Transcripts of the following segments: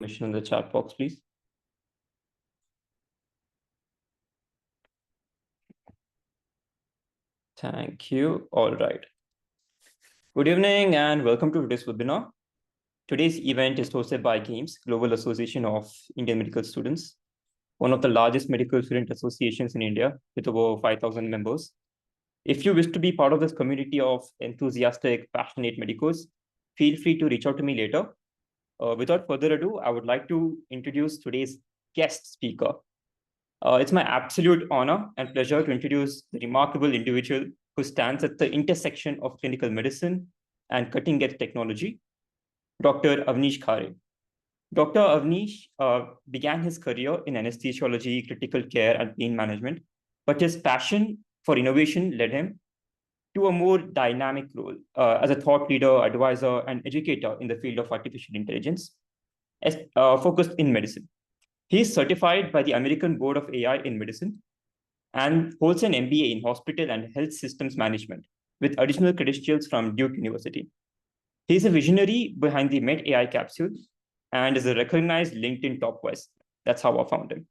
Information in the chat box, please. Thank you. All right. Good evening and welcome to today's webinar. Today's event is hosted by GAMES, Global Association of Indian Medical Students, one of the largest medical student associations in India with over 5,000 members. If you wish to be part of this community of enthusiastic, passionate medicos, feel free to reach out to me later. Without further ado, I would like to introduce today's guest speaker. It's my absolute honor and pleasure to introduce the remarkable individual who stands at the intersection of clinical medicine and cutting-edge technology, Dr. Avnish Khare. Dr. Avnish began his career in anesthesiology, critical care, and pain management, but his passion for innovation led him to a more dynamic role as a thought leader, advisor, and educator in the field of artificial intelligence, focused in medicine. He is certified by the American Board of AI in Medicine and holds an MBA in Hospital and Health Systems Management with additional credentials from Duke University. He is a visionary behind the Med AI capsule and is a recognized LinkedIn top voice. That's how I found him.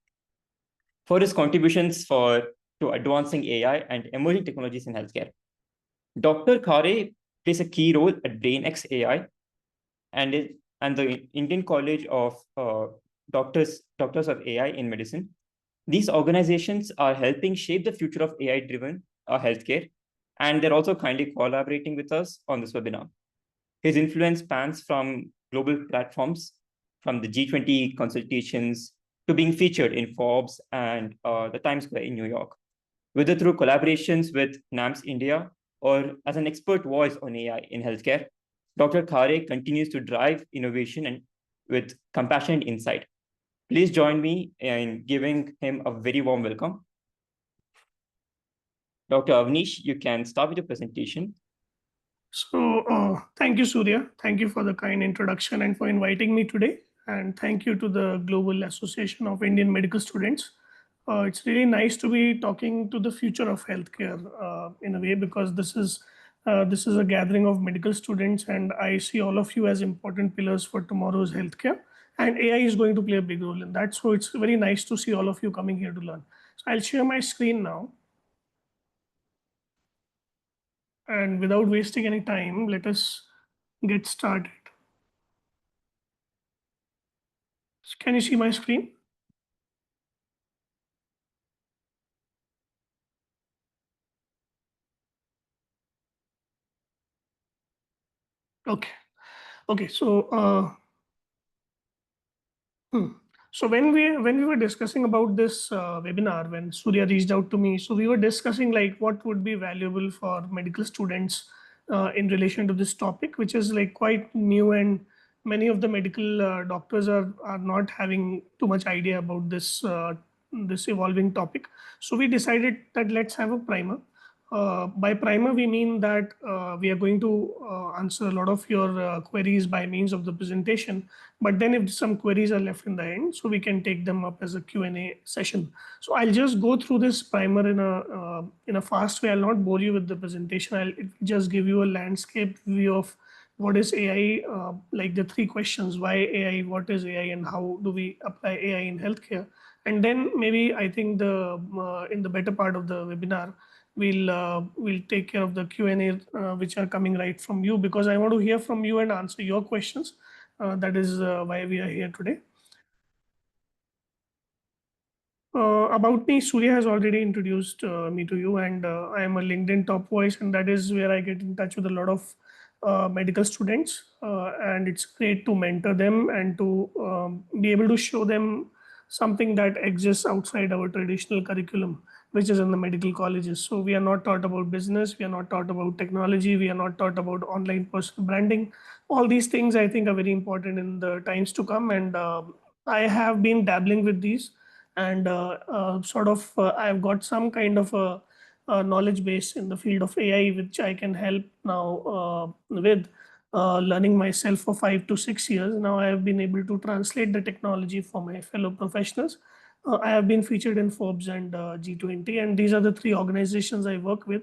For his contributions to advancing AI and emerging technologies in healthcare, Dr. Khare plays a key role at BrainX AI and the Indian College of Doctors of AI in Medicine. These organizations are helping shape the future of AI-driven healthcare, and they're also kindly collaborating with us on this webinar. His influence spans from global platforms, from the G20 consultations to being featured in Forbes and the Times Square in New York, whether through collaborations with NAMS India or as an expert voice on AI in healthcare. Dr. Khare continues to drive innovation and with compassion and insight. Please join me in giving him a very warm welcome. Dr. Avnish, you can start with your presentation. So thank you, Surya. Thank you for the kind introduction and for inviting me today. And thank you to the Global Association of Indian Medical Students. It's really nice to be talking to the future of healthcare in a way, because this is a gathering of medical students, and I see all of you as important pillars for tomorrow's healthcare. And AI is going to play a big role in that. So it's very nice to see all of you coming here to learn. So I'll share my screen now. And without wasting any time, let us get started. Can you see my screen? Okay. So so when we were discussing about this webinar, when Surya reached out to me, so we were discussing like what would be valuable for medical students in relation to this topic, which is like quite new, and many of the medical doctors are not having too much idea about this this evolving topic. So we decided that let's have a primer. By primer, we mean that we are going to answer a lot of your queries by means of the presentation. But then if some queries are left in the end, so we can take them up as a Q&A session. So I'll just go through this primer in a fast way. I'll not bore you with the presentation. I'll just give you a landscape view of what is AI, like the three questions: why AI, what is AI, and how do we apply AI in healthcare? And then maybe I think in the better part of the webinar, we'll take care of the Q&A which are coming right from you, because I want to hear from you and answer your questions. That is why we are here today. About me, Surya has already introduced me to you, and I am a LinkedIn top voice, and that is where I get in touch with a lot of medical students, and it's great to mentor them and to be able to show them something that exists outside our traditional curriculum, which is in the medical colleges. So we are not taught about business, we are not taught about technology, we are not taught about online personal branding. All these things I think are very important in the times to come, and I have been dabbling with these, and I've got some kind of a knowledge base in the field of AI, which I can help now with. Learning myself for 5 to 6 years. Now I have been able to translate the technology for my fellow professionals. I have been featured in Forbes and G20, and these are the three organizations I work with.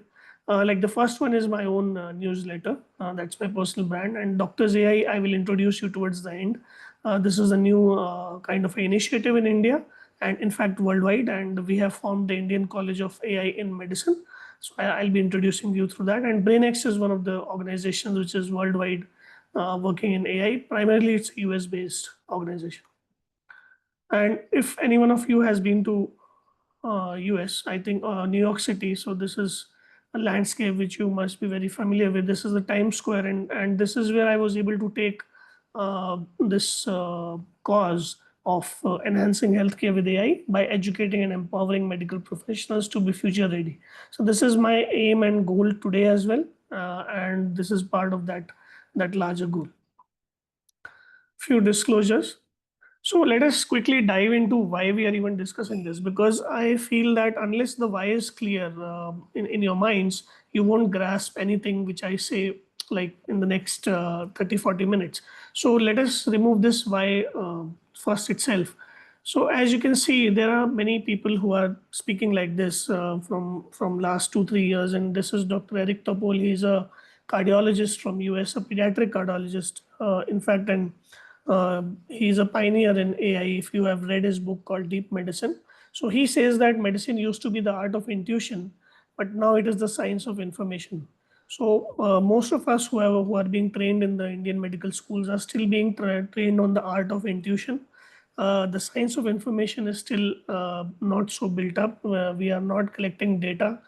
Like the first one is my own newsletter. That's my personal brand. And Doctors AI, I will introduce you towards the end. This is a new kind of initiative in India and in fact worldwide, and we have formed the Indian College of AI in Medicine. So I'll be introducing you through that. And BrainX is one of the organizations which is worldwide working in AI. Primarily, it's a US-based organization. And if any one of you has been to US, I think New York City. So this is a landscape which you must be very familiar with. This is the Times Square, and this is where I was able to take this cause of enhancing healthcare with AI by educating and empowering medical professionals to be future ready. So this is my aim and goal today as well, and this is part of that larger goal. Few disclosures. So let us quickly dive into why we are even discussing this, because I feel that unless the why is clear in your minds, you won't grasp anything which I say like in the next 30, 40 minutes. So let us remove this why first itself. So as you can see, there are many people who are speaking like this from last 2, 3 years. And this is Dr. Eric Topol. He's a cardiologist from US, a pediatric cardiologist, in fact, and he's a pioneer in AI. If you have read his book called Deep Medicine, so he says that medicine used to be the art of intuition, but now it is the science of information. So most of us who are being trained in the Indian medical schools are still being trained on the art of intuition. The science of information is still not so built up. We are not collecting data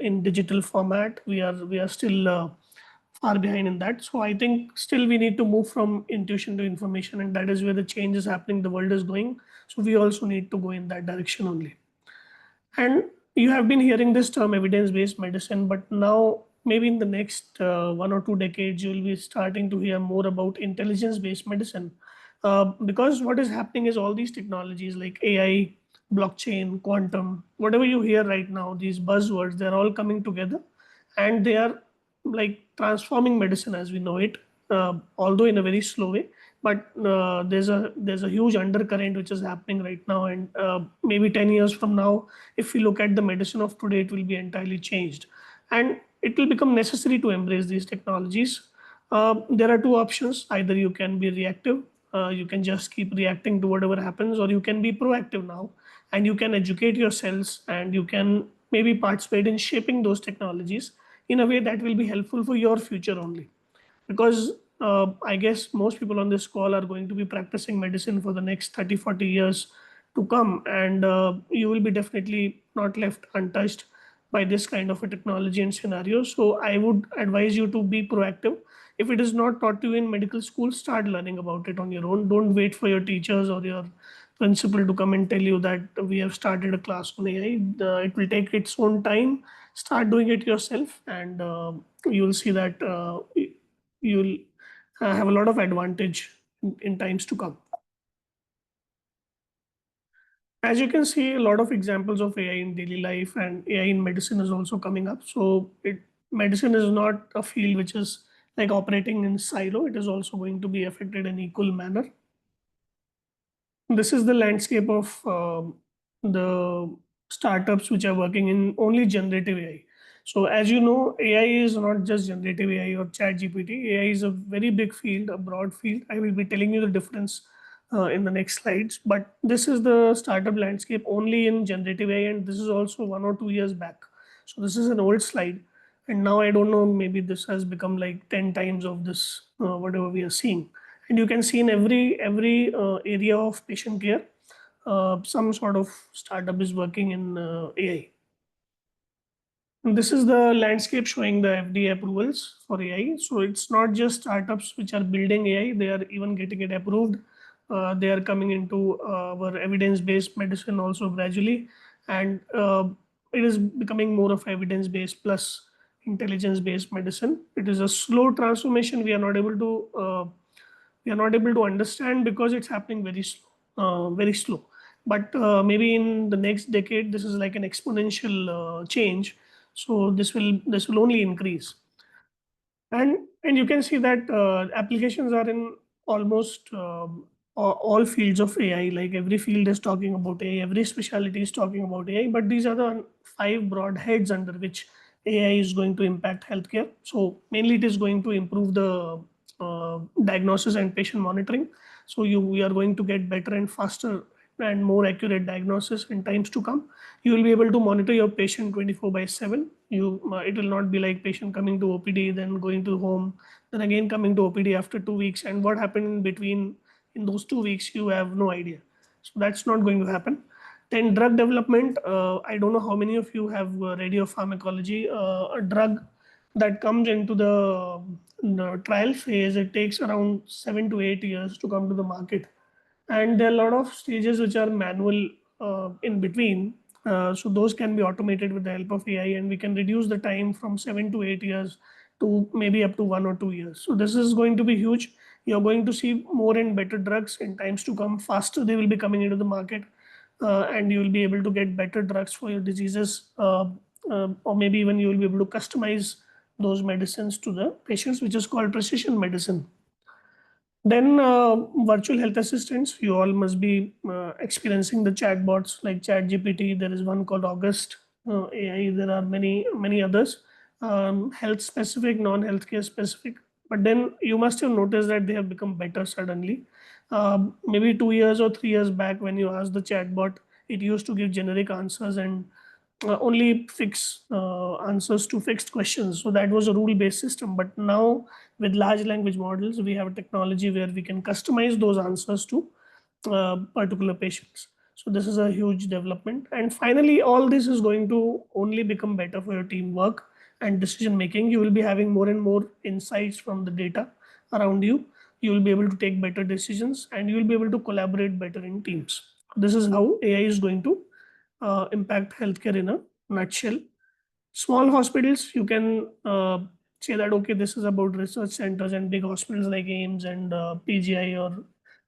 in digital format. We are still far behind in that. So I think still we need to move from intuition to information, and that is where the change is happening. The world is going. So we also need to go in that direction only. And you have been hearing this term evidence-based medicine, but now maybe in the next 1 or 2 decades, you'll be starting to hear more about intelligence-based medicine. Because what is happening is all these technologies like AI, blockchain, quantum, whatever you hear right now, these buzzwords, they're all coming together and they are like transforming medicine as we know it, although in a very slow way. But there's a huge undercurrent which is happening right now, and maybe 10 years from now, if we look at the medicine of today, it will be entirely changed, and it will become necessary to embrace these technologies. There are two options: either you can be reactive, you can just keep reacting to whatever happens, or you can be proactive now, and you can educate yourselves, and you can maybe participate in shaping those technologies in a way that will be helpful for your future only. Because I guess most people on this call are going to be practicing medicine for the next 30, 40 years to come, and you will be definitely not left untouched by this kind of a technology and scenario. So I would advise you to be proactive. If it is not taught to you in medical school, start learning about it on your own. Don't wait for your teachers or your principal to come and tell you that we have started a class on AI. It will take its own time. Start doing it yourself, and you will see that you'll have a lot of advantage in times to come. As you can see, a lot of examples of AI in daily life and AI in medicine is also coming up. So medicine is not a field which is like operating in silo. It is also going to be affected in equal manner. This is the landscape of the startups which are working in only generative AI. So as you know, AI is not just generative AI or chat GPT. AI is a very big field, a broad field. I will be telling you the difference in the next slides. But this is the startup landscape only in generative AI, and this is also 1 or 2 years back. So this is an old slide. And now I don't know, maybe this has become like 10 times of this, whatever we are seeing. And you can see in every area of patient care, some sort of startup is working in AI. And this is the landscape showing the FDA approvals for AI. So it's not just startups which are building AI, they are even getting it approved. They are coming into our evidence-based medicine also gradually. And it is becoming more of evidence-based plus intelligence-based medicine. It is a slow transformation. We are not able to understand because it's happening very slow, very slow. But maybe in the next decade, this is like an exponential change. So this will only increase. And you can see that applications are in almost all fields of AI. Like every field is talking about AI, every specialty is talking about AI. But these are the 5 broad heads under which AI is going to impact healthcare. So mainly it is going to improve the diagnosis and patient monitoring. So we are going to get better and faster and more accurate diagnosis in times to come. You will be able to monitor your patient 24/7. It will not be like patient coming to OPD, then going to home, then again coming to OPD after 2 weeks, and what happened in between in those 2 weeks, you have no idea. So that's not going to happen. Then drug development. I don't know how many of you have radiopharmacology. A drug that comes into the trial phase, it takes around 7 to 8 years to come to the market. And there are a lot of stages which are manual in between. So those can be automated with the help of AI, and we can reduce the time from 7 to 8 years to maybe up to 1 or 2 years. So this is going to be huge. You're going to see more and better drugs in times to come. Faster they will be coming into the market, and you will be able to get better drugs for your diseases, or maybe even you will be able to customize those medicines to the patients, which is called precision medicine. Then virtual health assistants, you all must be experiencing the chatbots like ChatGPT. There is one called August AI. There are many others, health specific, non-healthcare specific. But then you must have noticed that they have become better suddenly. Maybe 2 years or 3 years back, when you asked the chatbot, it used to give generic answers and only fix answers to fixed questions. So that was a rule-based system. But now with large language models, we have a technology where we can customize those answers to particular patients. So this is a huge development. And finally, all this is going to only become better for your teamwork and decision making. You will be having more and more insights from the data around you. You will be able to take better decisions, and you will be able to collaborate better in teams. This is how AI is going to impact healthcare in a nutshell. Small hospitals, you can say that, okay, this is about research centers and big hospitals like AIMS and PGI or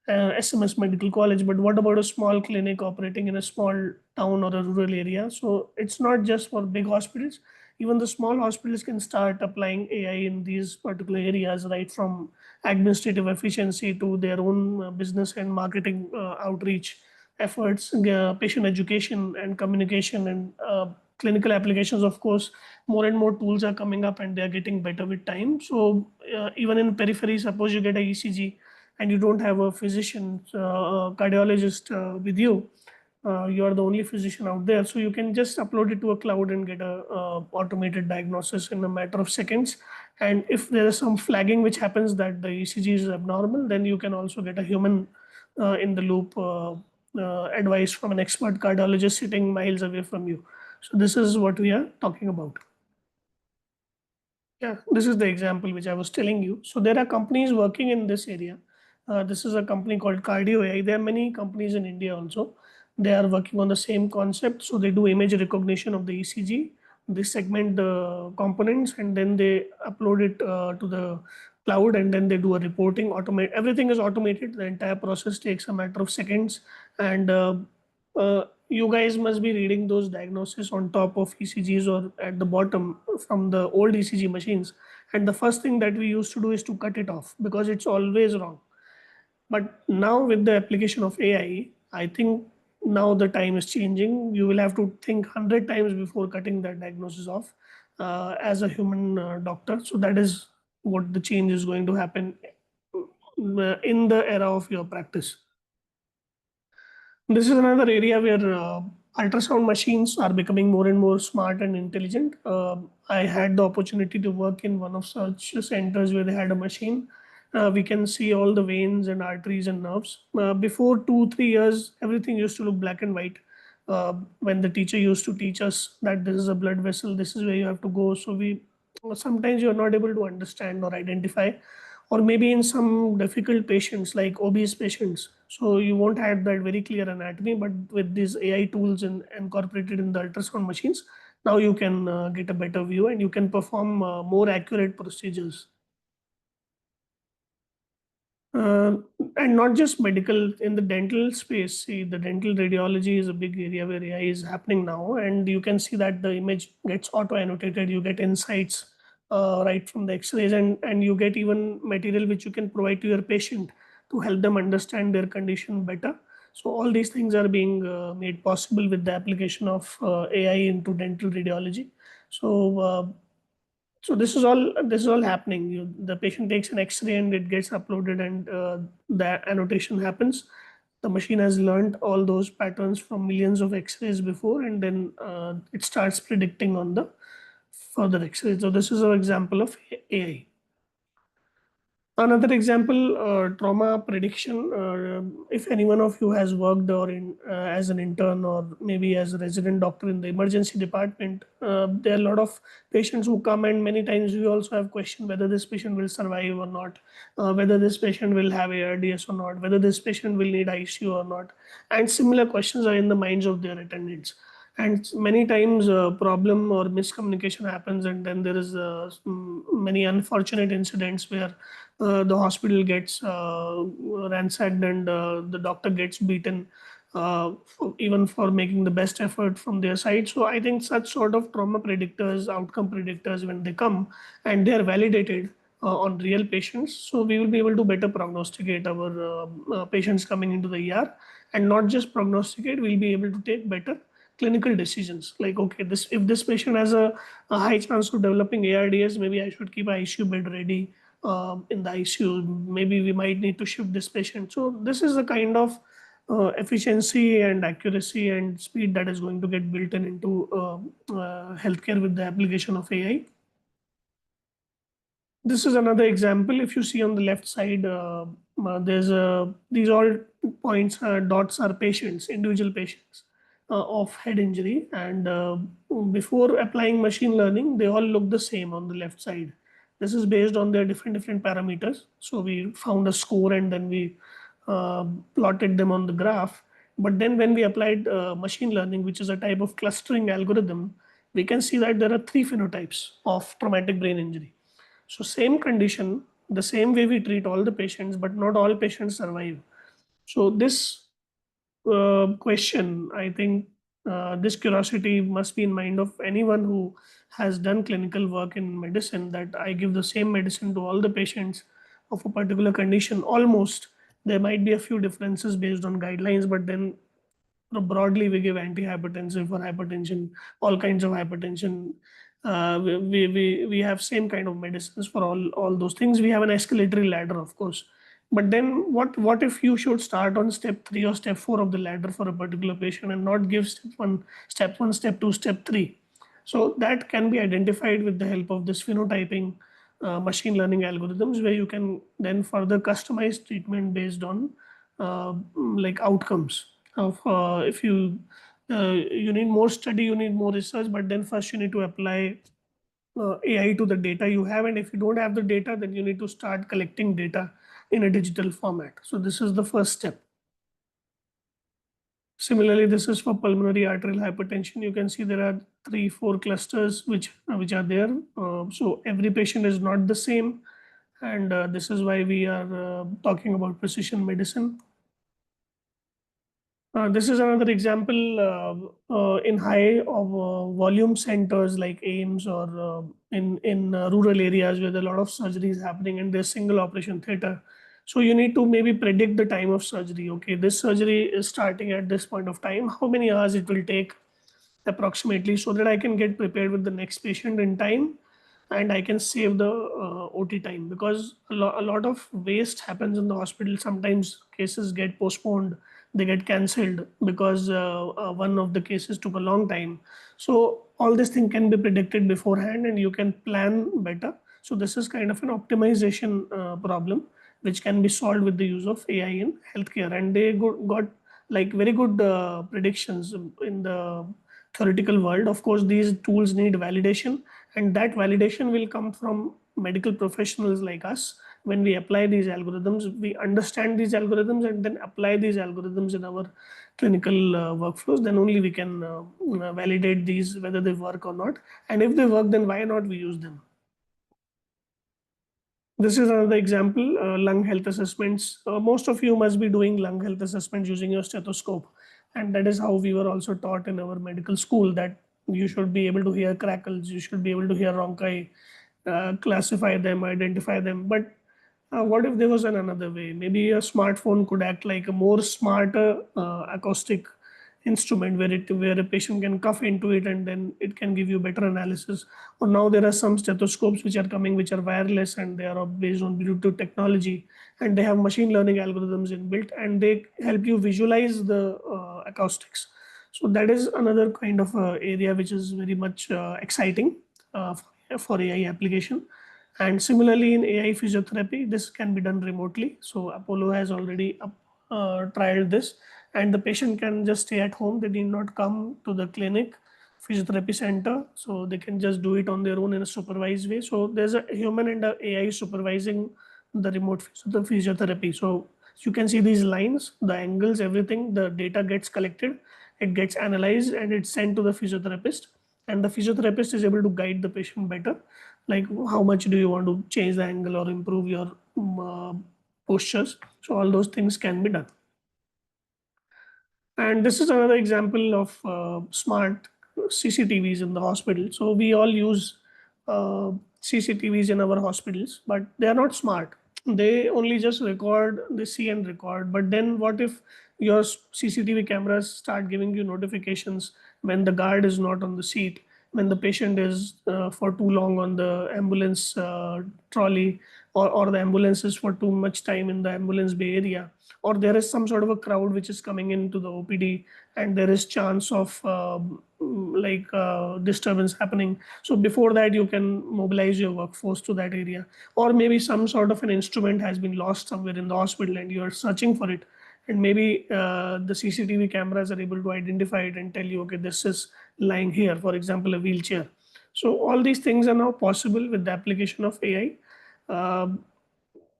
SMS Medical College. But what about a small clinic operating in a small town or a rural area? So it's not just for big hospitals. Even the small hospitals can start applying AI in these particular areas, right from administrative efficiency to their own business and marketing outreach efforts, patient education and communication, and clinical applications. Of course, more and more tools are coming up and they are getting better with time. So even in periphery, suppose you get a ECG and you don't have a physician, cardiologist with you, you are the only physician out there. So you can just upload it to a cloud and get a automated diagnosis in a matter of seconds. And if there is some flagging which happens that the ECG is abnormal, then you can also get a human in the loop advice from an expert cardiologist sitting miles away from you. So this is what we are talking about. Yeah, this is the example which I was telling you. So there are companies working in this area. This is a company called Cardio AI. There are many companies in India also. They are working on the same concept. So they do image recognition of the ECG. They segment the components and then they upload it to the cloud, and then they do a reporting. Automate everything is automated. The entire process takes a matter of seconds, and you guys must be reading those diagnoses on top of ECGs or at the bottom from the old ECG machines. And the first thing that we used to do is to cut it off because it's always wrong. But now with the application of AI, I think now the time is changing. You will have to think 100 times before cutting that diagnosis off as a human doctor. So that is what the change is going to happen in the era of your practice. This is another area where ultrasound machines are becoming more and more smart and intelligent. I had the opportunity to work in one of such centers where they had a machine. We can see all the veins and arteries and nerves. Before 2 3 years, everything used to look black and white. When the teacher used to teach us that this is a blood vessel, this is where you have to go. So we sometimes you are not able to understand or identify, or maybe in some difficult patients like obese patients. So you won't have that very clear anatomy, but with these AI tools and incorporated in the ultrasound machines, now you can get a better view and you can perform more accurate procedures. Uh, and not just medical, in the dental space. See, the dental radiology is a big area where AI is happening now, and you can see that the image gets auto annotated. You get insights right from the X-rays, and you get even material which you can provide to your patient to help them understand their condition better. So all these things are being made possible with the application of AI into dental radiology. So So this is all happening. The patient takes an X-ray and it gets uploaded, and that annotation happens. The machine has learned all those patterns from millions of X-rays before, and then it starts predicting on the further X-rays. So this is an example of AI. Another example, trauma prediction. If any one of you has worked or as an intern or maybe as a resident doctor in the emergency department, there are a lot of patients who come, and many times we also have question whether this patient will survive or not, whether this patient will have ARDS or not, whether this patient will need ICU or not, and similar questions are in the minds of their attendants. And many times problem or miscommunication happens, and then there is many unfortunate incidents where the hospital gets ransacked, and the doctor gets beaten, even for making the best effort from their side. So I think such sort of trauma predictors, outcome predictors, when they come and they are validated on real patients, so we will be able to better prognosticate our patients coming into the ER, and not just prognosticate, we'll be able to take better clinical decisions. Like, okay, this if this patient has a high chance of developing ARDS, maybe I should keep an ICU bed ready in the ICU. Maybe we might need to shift this patient. So this is the kind of efficiency and accuracy and speed that is going to get built in into healthcare with the application of AI. This is another example. If you see on the left side, there's these all points, dots are patients, individual patients of head injury. And before applying machine learning, they all look the same on the left side. This is based on their different parameters. So we found a score, and then we plotted them on the graph. But then when we applied machine learning, which is a type of clustering algorithm, we can see that there are three phenotypes of traumatic brain injury. So same condition, the same way we treat all the patients, but not all patients survive. So this question, I think this curiosity must be in mind of anyone who has done clinical work in medicine, that I give the same medicine to all the patients of a particular condition. Almost, there might be a few differences based on guidelines, but then broadly we give antihypertensive for hypertension, all kinds of hypertension. We have same kind of medicines for all those things. We have an escalatory ladder, of course. But then what if you should start on step 3 or step 4 of the ladder for a particular patient and not give step 1, step 2, step 3? So that can be identified with the help of this phenotyping machine learning algorithms, where you can then further customize treatment based on like outcomes of if you need more study, you need more research, but then first you need to apply AI to the data you have. And if you don't have the data, then you need to start collecting data in a digital format. So this is the first step. Similarly, this is for pulmonary arterial hypertension. You can see there are 3-4 clusters which are there. So every patient is not the same, and this is why we are talking about precision medicine. This is another example in high of volume centers like AIMS, or in rural areas where there are a lot of surgeries happening and there's single operation theater. So you need to maybe predict the time of surgery. Okay, this surgery is starting at this point of time. How many hours it will take approximately, so that I can get prepared with the next patient in time, and I can save the OT time, because a lot of waste happens in the hospital. Sometimes cases get postponed, they get cancelled because one of the cases took a long time. So all this thing can be predicted beforehand, and you can plan better. So this is kind of an optimization problem which can be solved with the use of AI in healthcare. And they got like very good predictions in the theoretical world. Of course, these tools need validation, and that validation will come from medical professionals like us. When we apply these algorithms, we understand these algorithms and then apply these algorithms in our clinical workflows. Then only we can validate these, whether they work or not. And if they work, then why not we use them? This is another example, lung health assessments. Most of you must be doing lung health assessments using your stethoscope. And that is how we were also taught in our medical school, that you should be able to hear crackles, you should be able to hear rhonchi, classify them, identify them. But what if there was another way? Maybe a smartphone could act like a more smarter acoustic instrument where a patient can cuff into it and then it can give you better analysis. Or now there are some stethoscopes which are coming, which are wireless and they are based on Bluetooth technology, and they have machine learning algorithms inbuilt, and they help you visualize the acoustics. So that is another kind of area which is very much exciting for AI application. And similarly, in AI physiotherapy, this can be done remotely. So Apollo has already trialed this, and the patient can just stay at home. They need not come to the clinic, physiotherapy center. So they can just do it on their own in a supervised way. So there's a human and a AI supervising the the physiotherapy. So you can see these lines, the angles, everything, the data gets collected, it gets analyzed, and it's sent to the physiotherapist. And the physiotherapist is able to guide the patient better, like how much do you want to change the angle or improve your postures. So all those things can be done. And this is another example of smart CCTVs in the hospital. So we all use CCTVs in our hospitals, but they are not smart. They only just record, they see and record. But then what if your CCTV cameras start giving you notifications when the guard is not on the seat, when the patient is for too long on the ambulance trolley, or the ambulance is for too much time in the ambulance bay area, or there is some sort of a crowd which is coming into the OPD and there is chance of disturbance happening. So before that, you can mobilize your workforce to that area. Or maybe some sort of an instrument has been lost somewhere in the hospital and you are searching for it. And maybe the CCTV cameras are able to identify it and tell you, okay, this is lying here, for example, a wheelchair. So all these things are now possible with the application of AI.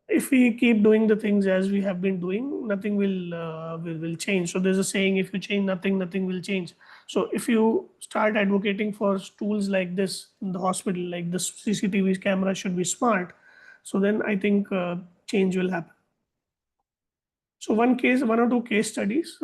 If we keep doing the things as we have been doing, nothing will change. So there's a saying: if you change nothing, nothing will change. So if you start advocating for tools like this in the hospital, like this CCTV camera should be smart, so then I think change will happen. So one or two case studies.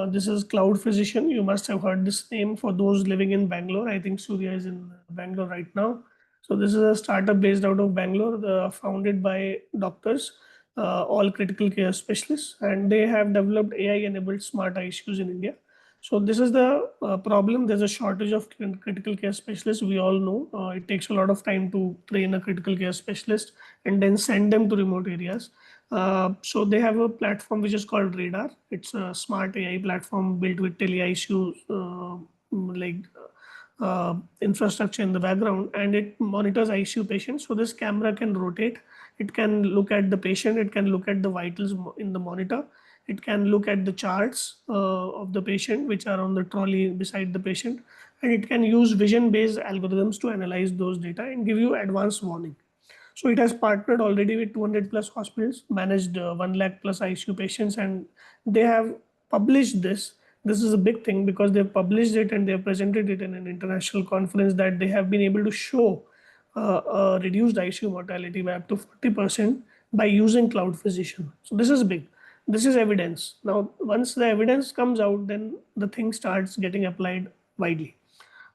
This is Cloud Physician. You must have heard this name for those living in Bangalore. I think Surya is in Bangalore right now. So this is a startup based out of Bangalore, founded by doctors, all critical care specialists, and they have developed AI-enabled smart ICUs in India. So this is the problem. There's a shortage of critical care specialists. We all know it takes a lot of time to train a critical care specialist and then send them to remote areas. So they have a platform which is called Radar. It's a smart AI platform built with tele-ICU infrastructure in the background, and it monitors ICU patients. So this camera can rotate. It can look at the patient. It can look at the vitals in the monitor. It can look at the charts of the patient, which are on the trolley beside the patient. And it can use vision-based algorithms to analyze those data and give you advanced warning. So it has partnered already with 200 plus hospitals, managed 1 lakh plus ICU patients, and they have published this. This is a big thing because they've published it and they've presented it in an international conference, that they have been able to show reduced ICU mortality by up to 40% by using Cloud Physician. So this is big. This is evidence. Now, once the evidence comes out, then the thing starts getting applied widely.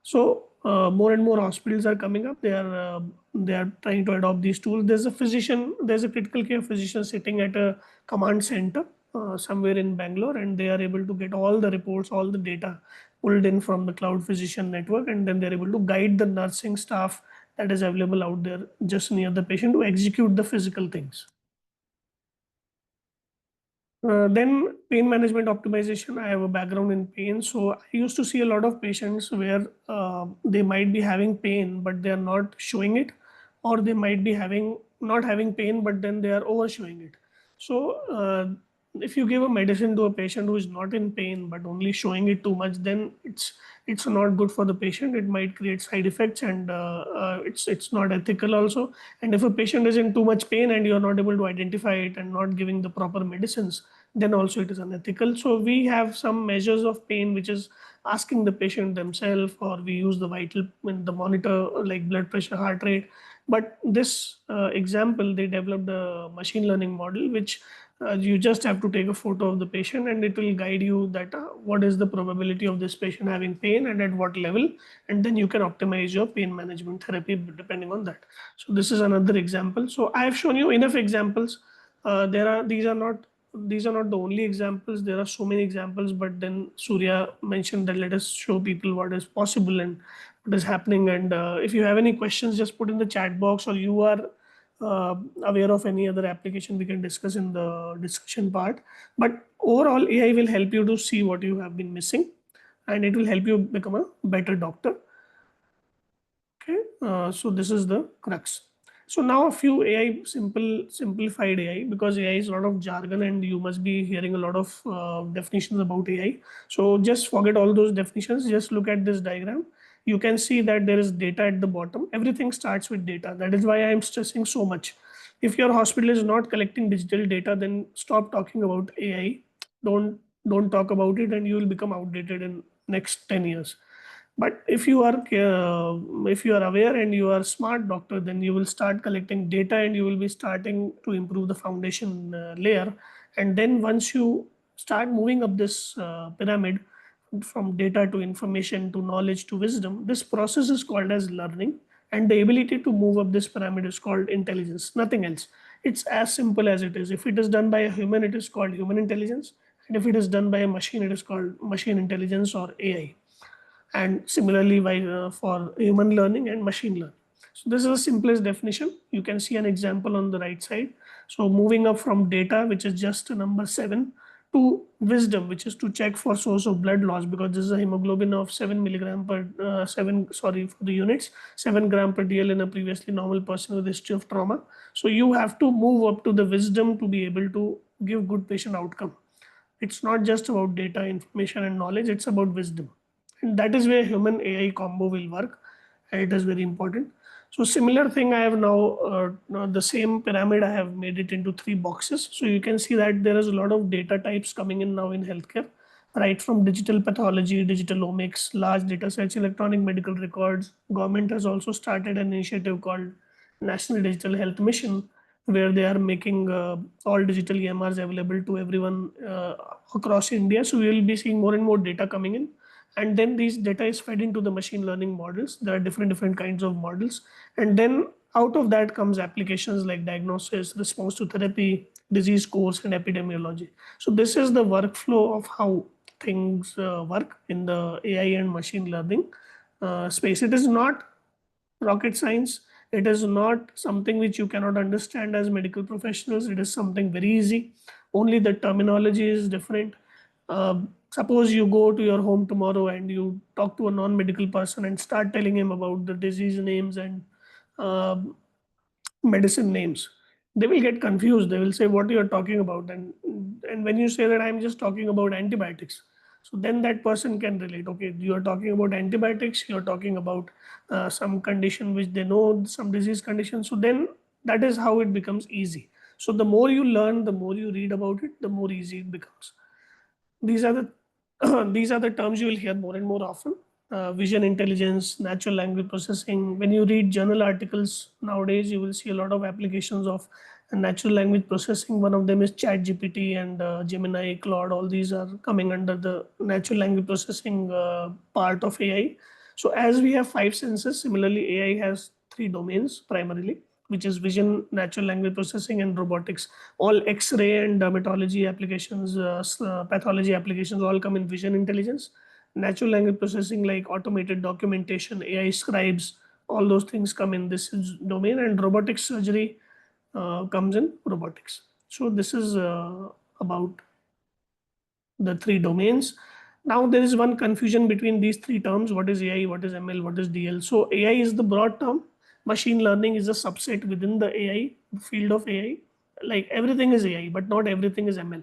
So more and more hospitals are coming up. They are trying to adopt these tools. There's a critical care physician sitting at a command center somewhere in Bangalore, and they are able to get all the reports, all the data pulled in from the Cloud Physician network, and then they're able to guide the nursing staff that is available out there just near the patient to execute the physical things. Then pain management optimization. I have a background in pain. So I used to see a lot of patients where they might be having pain, but they are not showing it, or they might be not having pain, but then they are overshowing it. So if you give a medicine to a patient who is not in pain, but only showing it too much, then it's not good for the patient. It might create side effects, and it's not ethical also. And if a patient is in too much pain and you're not able to identify it and not giving the proper medicines, then also it is unethical. So we have some measures of pain, which is asking the patient themselves, or we use the vital in the monitor, like blood pressure, heart rate. But this example, they developed a machine learning model, which you just have to take a photo of the patient and it will guide you that what is the probability of this patient having pain and at what level, and then you can optimize your pain management therapy depending on that. So this is another example. So I have shown you enough examples. These are not these are not the only examples. There are so many examples, but then Surya mentioned that let us show people what is possible and what is happening. And if you have any questions, just put in the chat box, or you are aware of any other application, we can discuss in the discussion part. But overall, AI will help you to see what you have been missing, and it will help you become a better doctor. Okay, so this is the crux. So now a few AI simplified AI, because AI is a lot of jargon and you must be hearing a lot of definitions about AI. So just forget all those definitions. Just look at this diagram. You can see that there is data at the bottom. Everything starts with data. That is why I am stressing so much. If your hospital is not collecting digital data, then stop talking about AI. Don't talk about it, and you will become outdated in next 10 years. But if you are aware and you are a smart doctor, then you will start collecting data and you will be starting to improve the foundation layer. And then once you start moving up this pyramid from data to information to knowledge to wisdom, this process is called as learning. And the ability to move up this pyramid is called intelligence, nothing else. It's as simple as it is. If it is done by a human, it is called human intelligence. And if it is done by a machine, it is called machine intelligence or AI. And similarly for human learning and machine learning. So this is the simplest definition. You can see an example on the right side. So moving up from data, which is just number 7, to wisdom, which is to check for source of blood loss, because this is a hemoglobin of 7 milligram per 7 sorry for the units, 7 gram per dl in a previously normal person with history of trauma. So you have to move up to the wisdom to be able to give good patient outcome. It's not just about data, information, and knowledge, it's about wisdom. And that is where human AI combo will work. And it is very important. So similar thing, I have now the same pyramid, I have made it into 3 boxes. So you can see that there is a lot of data types coming in now in healthcare, right from digital pathology, digital omics, large data sets, electronic medical records. Government has also started an initiative called National Digital Health Mission, where they are making all digital EMRs available to everyone across India. So we will be seeing more and more data coming in. And then these data is fed into the machine learning models. There are different kinds of models. And then out of that comes applications like diagnosis, response to therapy, disease course, and epidemiology. So this is the workflow of how things work in the AI and machine learning space. It is not rocket science. It is not something which you cannot understand as medical professionals. It is something very easy. Only the terminology is different. Suppose you go to your home tomorrow and you talk to a non-medical person and start telling him about the disease names and uh, medicine names. They will get confused. They will say, what you are talking about? And when you say that I'm just talking about antibiotics, so then that person can relate. Okay, you are talking about antibiotics, you're talking about some condition which they know, some disease condition. So then that is how it becomes easy. So the more you learn, the more you read about it, the more easy it becomes. These are the these are the terms you will hear more and more often. Vision intelligence, natural language processing. When you read journal articles nowadays, you will see a lot of applications of natural language processing. One of them is ChatGPT and Gemini, Claude. All these are coming under the natural language processing part of AI. So as we have 5 senses, similarly AI has 3 domains primarily, which is vision, natural language processing, and robotics. All X-ray and dermatology applications, pathology applications all come in vision intelligence. Natural language processing like automated documentation, AI scribes, all those things come in this domain, and robotic surgery comes in robotics. So this is about the 3 domains. Now there is one confusion between these 3 terms. What is AI, what is ML, what is DL? So AI is the broad term. Machine learning is a subset within the AI, field of AI. Like everything is AI, but not everything is ML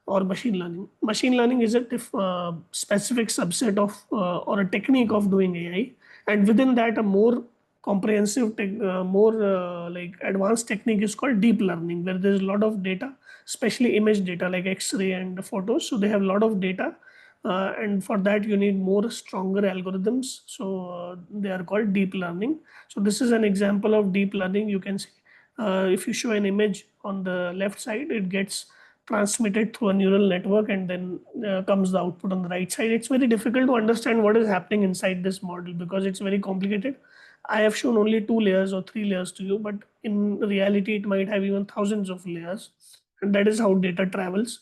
or machine learning. Machine learning is a specific subset of or a technique of doing AI. And within that, a more comprehensive, more like advanced technique is called deep learning, where there's a lot of data, especially image data like X-ray and photos. So they have a lot of data. And for that, you need more stronger algorithms. So they are called deep learning. So this is an example of deep learning. You can see if you show an image on the left side, it gets transmitted through a neural network and then comes the output on the right side. It's very difficult to understand what is happening inside this model because it's very complicated. I have shown only 2 layers or 3 layers to you, but in reality, it might have even thousands of layers. and that is how data travels.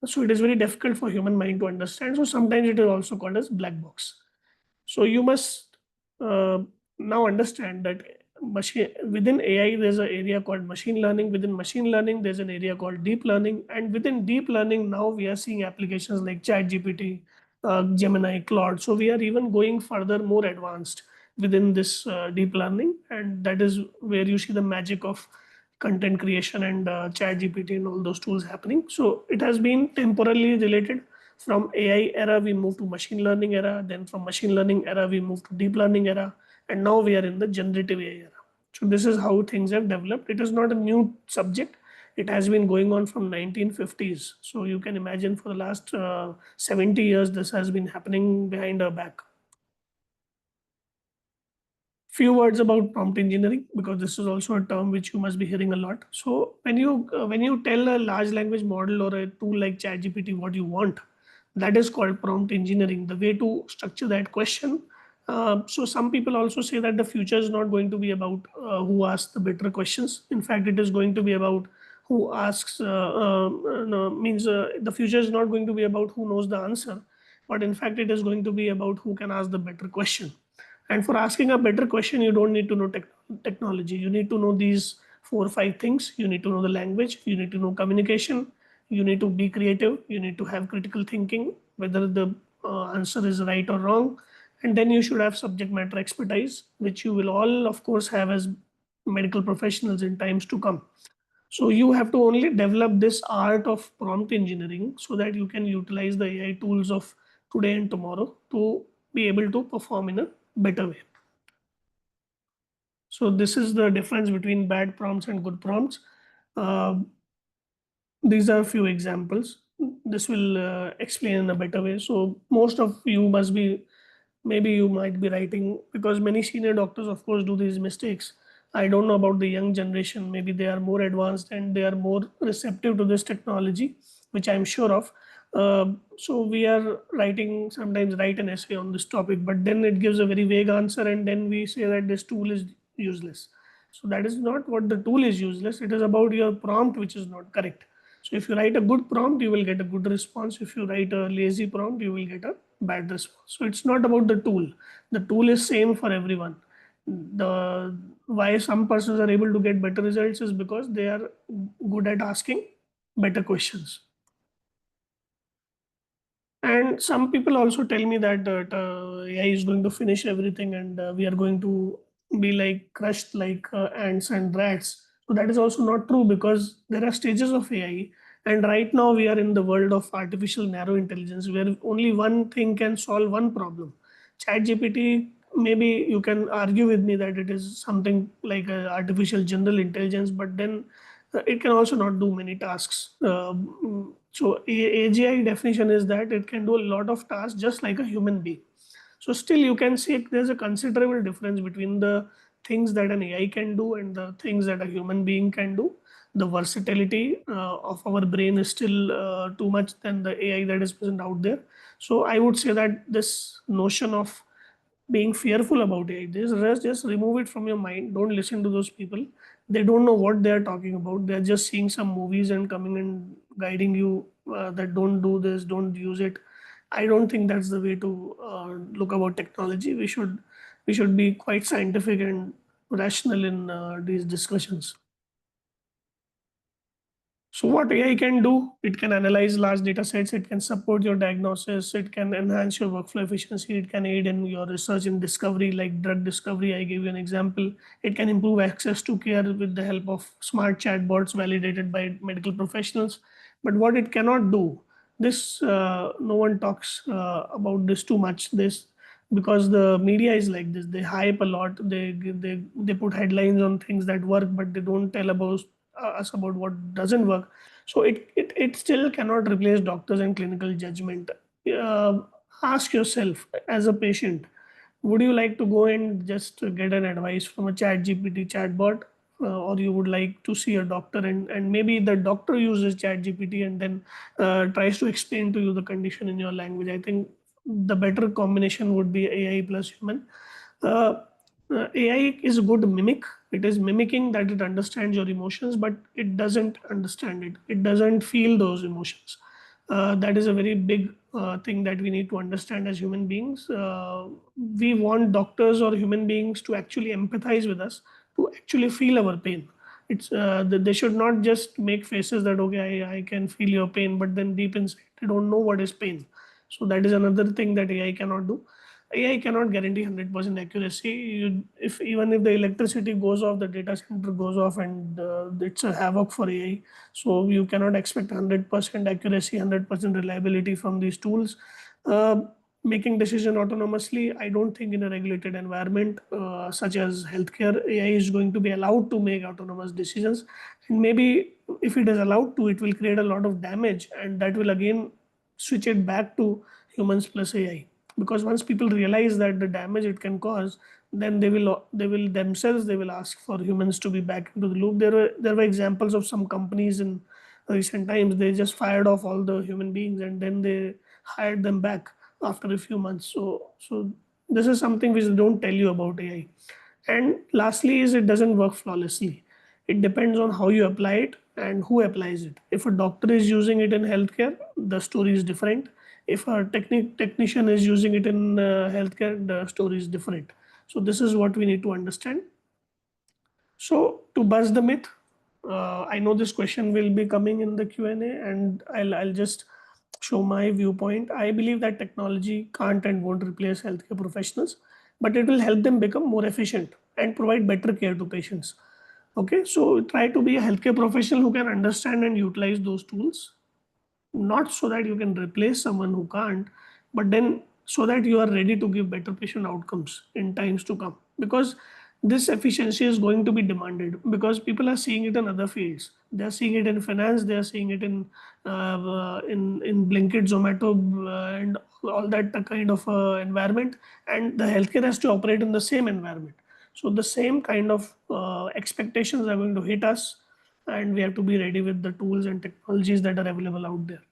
So it is very difficult for human mind to understand. So sometimes it is also called as black box. So you must now understand that within AI, there's an area called machine learning. Within machine learning, there's an area called deep learning. And within deep learning, now we are seeing applications like ChatGPT, Gemini, Claude. So we are even going further, more advanced within this deep learning. And that is where you see the magic of content creation and ChatGPT and all those tools happening. So it has been temporarily related. From AI era, we moved to machine learning era. Then from machine learning era, we moved to deep learning era. And now we are in the generative AI era. So this is how things have developed. It is not a new subject. It has been going on from 1950s. So you can imagine for the last 70 years, this has been happening behind our back. Few words about prompt engineering, because this is also a term which you must be hearing a lot. So when you tell a large language model or a tool like ChatGPT what you want, that is called prompt engineering, the way to structure that question. So some people also say that the future is not going to be about who asks the better questions. In fact, it is going to be about who asks. No, means the future is not going to be about who knows the answer, but in fact, it is going to be about who can ask the better question. And for asking a better question, you don't need to know technology. You need to know these 4 or 5 things. You need to know the language. You need to know communication. You need to be creative. You need to have critical thinking, whether the answer is right or wrong. And then you should have subject matter expertise, which you will all, of course, have as medical professionals in times to come. So you have to only develop this art of prompt engineering so that you can utilize the AI tools of today and tomorrow to be able to perform in a better way. So this is the difference between bad prompts and good prompts. Uh, these are a few examples. This will explain in a better way. So most of you must be, maybe you might be writing, because many senior doctors, of course, do these mistakes. I don't know about the young generation. Maybe they are more advanced and they are more receptive to this technology, which I'm sure of. So we are writing, sometimes write an essay on this topic, but then it gives a very vague answer, and then we say that this tool is useless. So that is not what the tool is useless. It is about your prompt, which is not correct. So if you write a good prompt, you will get a good response. If you write a lazy prompt, you will get a bad response. So it's not about the tool. The tool is same for everyone. The why some persons are able to get better results is because they are good at asking better questions. And some people also tell me that AI is going to finish everything, and we are going to be like crushed like ants and rats. So that is also not true, because there are stages of AI. And right now we are in the world of artificial narrow intelligence, where only one thing can solve one problem. ChatGPT, maybe you can argue with me that it is something like artificial general intelligence, but then it can also not do many tasks. So AGI definition is that it can do a lot of tasks just like a human being. So still you can see there's a considerable difference between the things that an AI can do and the things that a human being can do. The versatility of our brain is still too much than the AI that is present out there. So I would say that this notion of being fearful about it, just remove it from your mind. Don't listen to those people. They don't know what they are talking about. They're just seeing some movies and coming and guiding you that don't do this, don't use it. I don't think that's the way to look about technology. We should be quite scientific and rational in these discussions. So what AI can do, it can analyze large data sets, it can support your diagnosis, it can enhance your workflow efficiency, it can aid in your research and discovery, like drug discovery. I gave you an example. It can improve access to care with the help of smart chatbots validated by medical professionals. But what it cannot do, this no one talks about this too much. This, because the media is like this, they hype a lot, they put headlines on things that work, but they don't tell about us about what doesn't work. So it still cannot replace doctors and clinical judgment. uh, Ask yourself, as a patient, would you like to go and just get an advice from a chat gpt chatbot, or you would like to see a doctor, and maybe the doctor uses chat gpt and then tries to explain to you the condition in your language? I think the better combination would be AI plus human. uh, AI is a good mimic. It is mimicking that it understands your emotions, but it doesn't understand it. It doesn't feel those emotions. That is a very big thing that we need to understand as human beings. We want doctors or human beings to actually empathize with us, to actually feel our pain. They should not just make faces that okay, I can feel your pain, but then deep inside they don't know what is pain. So that is another thing that AI cannot do. AI cannot guarantee 100% accuracy. If even if the electricity goes off, the data center goes off, and it's a havoc for AI. So you cannot expect 100% accuracy, 100% reliability from these tools. Uh, Making decision autonomously, I don't think in a regulated environment such as healthcare, AI is going to be allowed to make autonomous decisions. And maybe if it is allowed to, it will create a lot of damage, and that will again switch it back to humans plus AI. Because once people realize that the damage it can cause, then they will themselves they will ask for humans to be back into the loop. There were examples of some companies in recent times. They just fired off all the human beings and then they hired them back after a few months. So this is something which they don't tell you about AI. And lastly is it doesn't work flawlessly. It depends on how you apply it and who applies it. If a doctor is using it in healthcare, the story is different. If a technician is using it in healthcare, the story is different. So this is what we need to understand. So to bust the myth, I know this question will be coming in the Q&A, and I'll just show my viewpoint. I believe that technology can't and won't replace healthcare professionals, but it will help them become more efficient and provide better care to patients. Okay, so try to be a healthcare professional who can understand and utilize those tools, not so that you can replace someone who can't, but then so that you are ready to give better patient outcomes in times to come. Because this efficiency is going to be demanded because people are seeing it in other fields. They are seeing it in finance. They are seeing it in Blinkit, Zomato, and all that kind of environment. And the healthcare has to operate in the same environment. So the same kind of expectations are going to hit us, and we have to be ready with the tools and technologies that are available out there.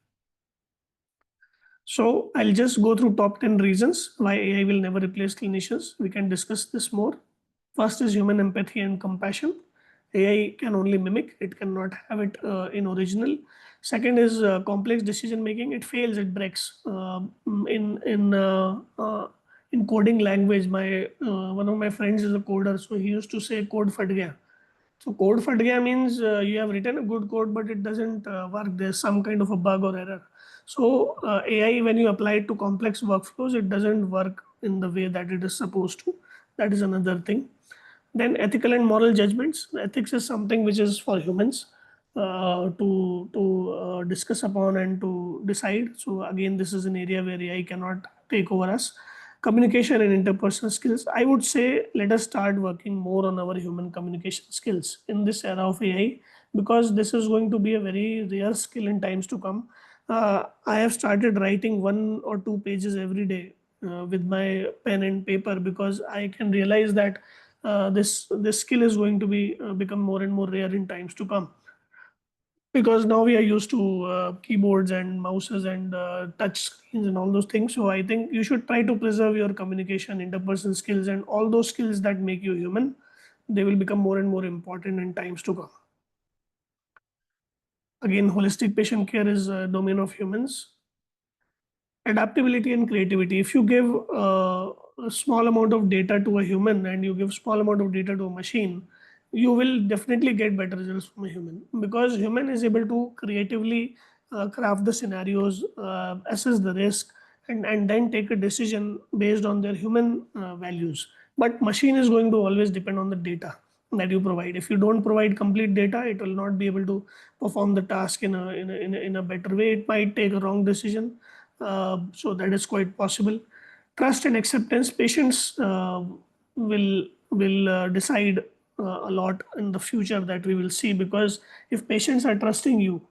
So I'll just go through top 10 reasons why AI will never replace clinicians. We can discuss this more. First is human empathy and compassion. AI can only mimic, it cannot have it in original. Second is complex decision making. It fails, it breaks. In coding language, my one of my friends is a coder, so he used to say code fat gaya. So code fat gaya means you have written a good code, but it doesn't work. There's some kind of a bug or error. So AI, when you apply it to complex workflows, it doesn't work in the way that it is supposed to. That is another thing. Then ethical and moral judgments. Ethics is something which is for humans to discuss upon and to decide. So again, this is an area where AI cannot take over us. Communication and interpersonal skills. I would say let us start working more on our human communication skills in this era of AI, because this is going to be a very rare skill in times to come. I have started writing 1 or 2 pages every day with my pen and paper, because I can realize that this skill is going to be become more and more rare in times to come, because now we are used to keyboards and mouses and touch screens and all those things. So I think you should try to preserve your communication, interpersonal skills, and all those skills that make you human. They will become more and more important in times to come. Again, holistic patient care is a domain of humans. Adaptability and creativity. If you give a small amount of data to a human and you give small amount of data to a machine, you will definitely get better results from a human, because human is able to creatively craft the scenarios, assess the risk, and then take a decision based on their human values. But machine is going to always depend on the data that you provide. If you don't provide complete data, it will not be able to perform the task in a better way. It might take a wrong decision. So that is quite possible. Trust and acceptance. Patients will decide a lot in the future that we will see, because if patients are trusting you,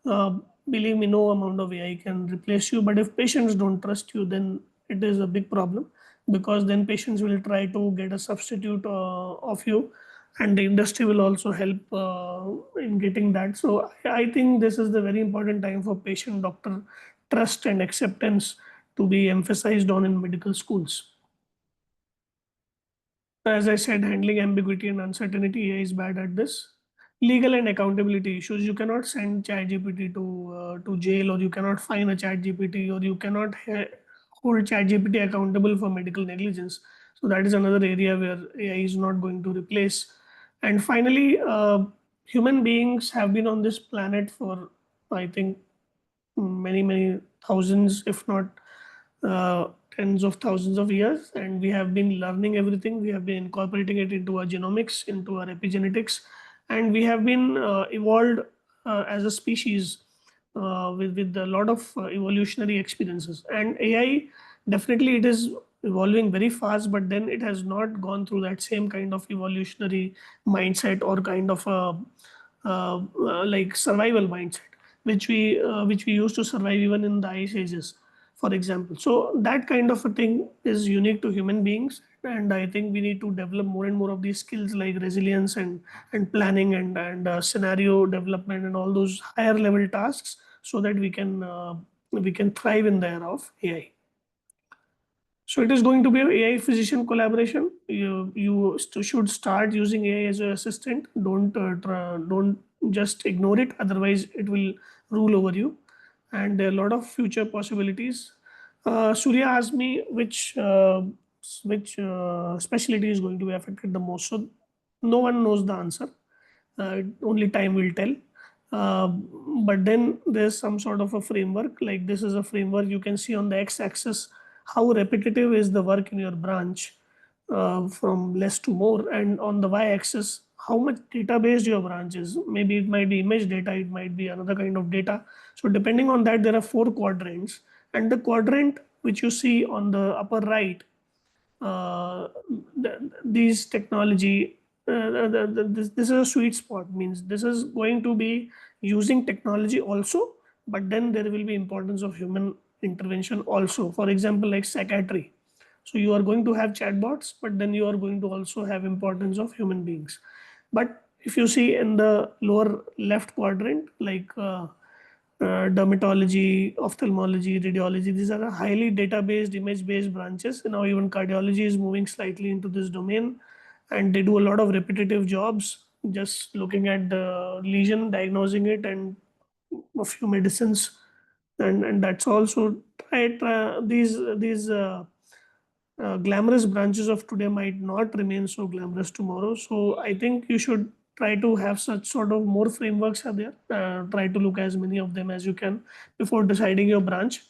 believe me, no amount of AI can replace you. But if patients don't trust you, then it is a big problem, because then patients will try to get a substitute of you, and the industry will also help in getting that. So I think this is the very important time for patient doctor trust and acceptance to be emphasized on in medical schools. As I said, handling ambiguity and uncertainty, AI is bad at this. Legal and accountability issues. You cannot send ChatGPT to jail, or you cannot fine a ChatGPT, or you cannot hold ChatGPT accountable for medical negligence. So that is another area where AI is not going to replace. And finally, human beings have been on this planet for, I think, many thousands, if not tens of thousands of years, and we have been learning everything. We have been incorporating it into our genomics, into our epigenetics, and we have been evolved as a species with a lot of evolutionary experiences. And AI, definitely it is evolving very fast, but then it has not gone through that same kind of evolutionary mindset, or kind of like survival mindset, which we used to survive even in the ice ages, for example. So that kind of a thing is unique to human beings, and I think we need to develop more and more of these skills like resilience and planning and scenario development and all those higher level tasks, so that we can thrive in the era of AI. So it is going to be an AI physician collaboration. You should start using AI as your assistant. Don't just ignore it. Otherwise, it will rule over you. And there are a lot of future possibilities. Surya asked me which specialty is going to be affected the most. So no one knows the answer. Only time will tell. Uh, but then there's some sort of a framework. Like, this is a framework. You can see on the x-axis how repetitive is the work in your branch, from less to more, and on the y-axis how much data-based your branch is. Maybe it might be image data, it might be another kind of data. So depending on that, there are 4 quadrants, and the quadrant which you see on the upper right, uh, these technology, this is a sweet spot. Means this is going to be using technology also, but then there will be importance of human intervention also. For example, like psychiatry. So you are going to have chatbots, but then you are going to also have importance of human beings. But if you see in the lower left quadrant, like dermatology, ophthalmology, radiology, these are highly data-based, image-based branches. And now even cardiology is moving slightly into this domain, and they do a lot of repetitive jobs, just looking at the lesion, diagnosing it, and a few medicines, and that's also these glamorous branches of today might not remain so glamorous tomorrow. So I think you should try to have such sort of more frameworks are there. Try to look as many of them as you can before deciding your branch.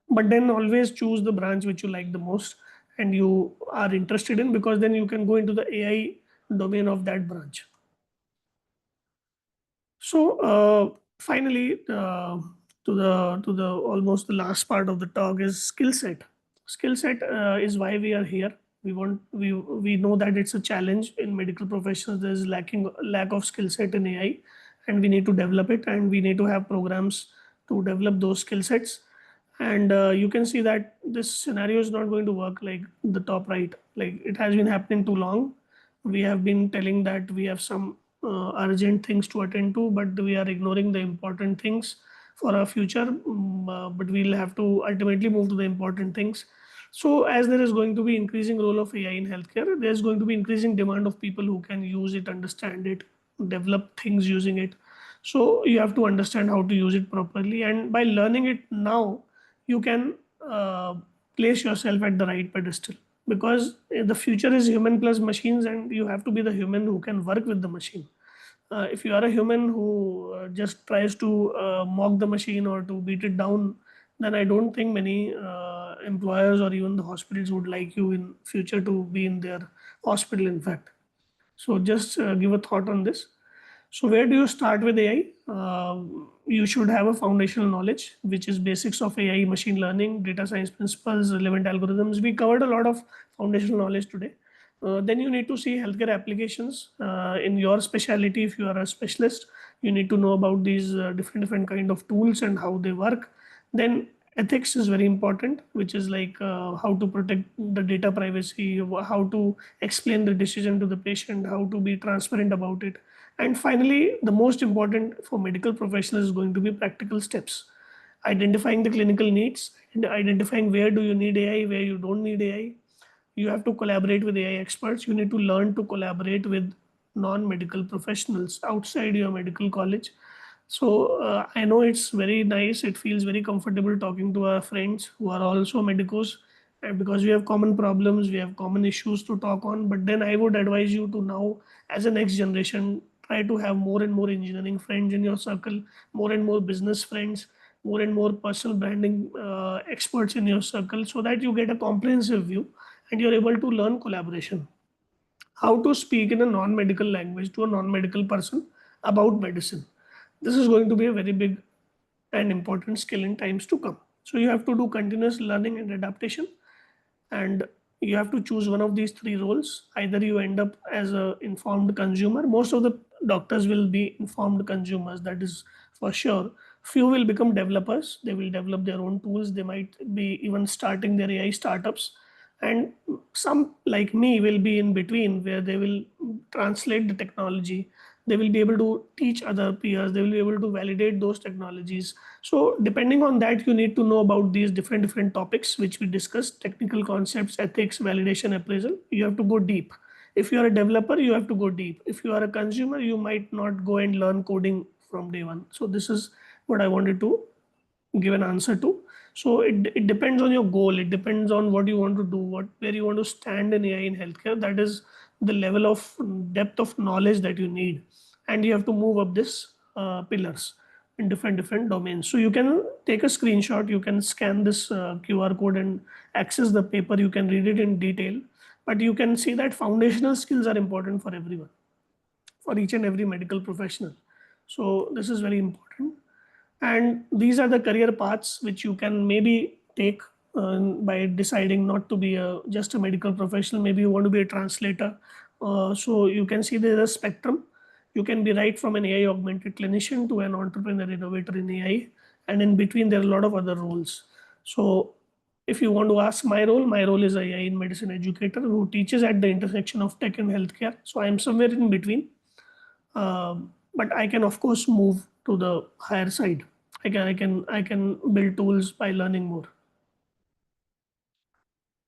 But then always choose the branch which you like the most and you are interested in, because then you can go into the AI domain of that branch. So finally, to the almost the last part of the talk is skill set. Skill set is why we are here. We know that it's a challenge in medical professions. There is lack of skill set in AI, and we need to develop it, and we need to have programs to develop those skill sets. And you can see that this scenario is not going to work like the top right. Like, it has been happening too long. We have been telling that we have some urgent things to attend to, but we are ignoring the important things for our future. But we'll have to ultimately move to the important things. So as there is going to be increasing role of AI in healthcare, there's going to be increasing demand of people who can use it, understand it, develop things using it. So you have to understand how to use it properly. And by learning it now, you can place yourself at the right pedestal, because the future is human plus machines, and you have to be the human who can work with the machine. If you are a human who just tries to mock the machine or to beat it down, then I don't think many employers or even the hospitals would like you in future to be in their hospital, in fact. So just give a thought on this. So where do you start with AI? You should have a foundational knowledge, which is basics of AI, machine learning, data science principles, relevant algorithms. We covered a lot of foundational knowledge today. Then you need to see healthcare applications in your specialty. If you are a specialist, you need to know about these different kind of tools and how they work. Then ethics is very important, which is like how to protect the data privacy, how to explain the decision to the patient, how to be transparent about it. And finally, the most important for medical professionals is going to be practical steps. Identifying the clinical needs, and identifying where do you need AI, where you don't need AI. You have to collaborate with AI experts. You need to learn to collaborate with non-medical professionals outside your medical college. So I know it's very nice. It feels very comfortable talking to our friends who are also medicos, and because we have common problems, we have common issues to talk on. But then I would advise you to now, as a next generation, try to have more and more engineering friends in your circle, more and more business friends, more and more personal branding experts in your circle, so that you get a comprehensive view and you're able to learn collaboration. How to speak in a non-medical language to a non-medical person about medicine. This is going to be a very big and important skill in times to come. So you have to do continuous learning and adaptation, and you have to choose one of these three roles. Either you end up as a informed consumer. Most of the doctors will be informed consumers, that is for sure. Few will become developers. They will develop their own tools. They might be even starting their AI startups. And some, like me, will be in between, where they will translate the technology. They will be able to teach other peers. They will be able to validate those technologies. So depending on that, you need to know about these different topics which we discussed: technical concepts, ethics, validation, appraisal. You have to go deep. If you are a developer, you have to go deep. If you are a consumer, you might not go and learn coding from day one. So this is what I wanted to give an answer to. So it depends on your goal. It depends on what you want to do, where you want to stand in AI in healthcare. That is the level of depth of knowledge that you need, and you have to move up this pillars in different domains. So you can take a screenshot, you can scan this QR code and access the paper. You can read it in detail, but you can see that foundational skills are important for everyone, for each and every medical professional. So this is very important. And these are the career paths which you can maybe take by deciding not to be just a medical professional. Maybe you want to be a translator. So you can see there's a spectrum. You can be right from an AI augmented clinician to an entrepreneur innovator in AI. And in between, there are a lot of other roles. So if you want to ask my role is AI in medicine educator who teaches at the intersection of tech and healthcare. So I'm somewhere in between. But I can of course move to the higher side. I can build tools by learning more.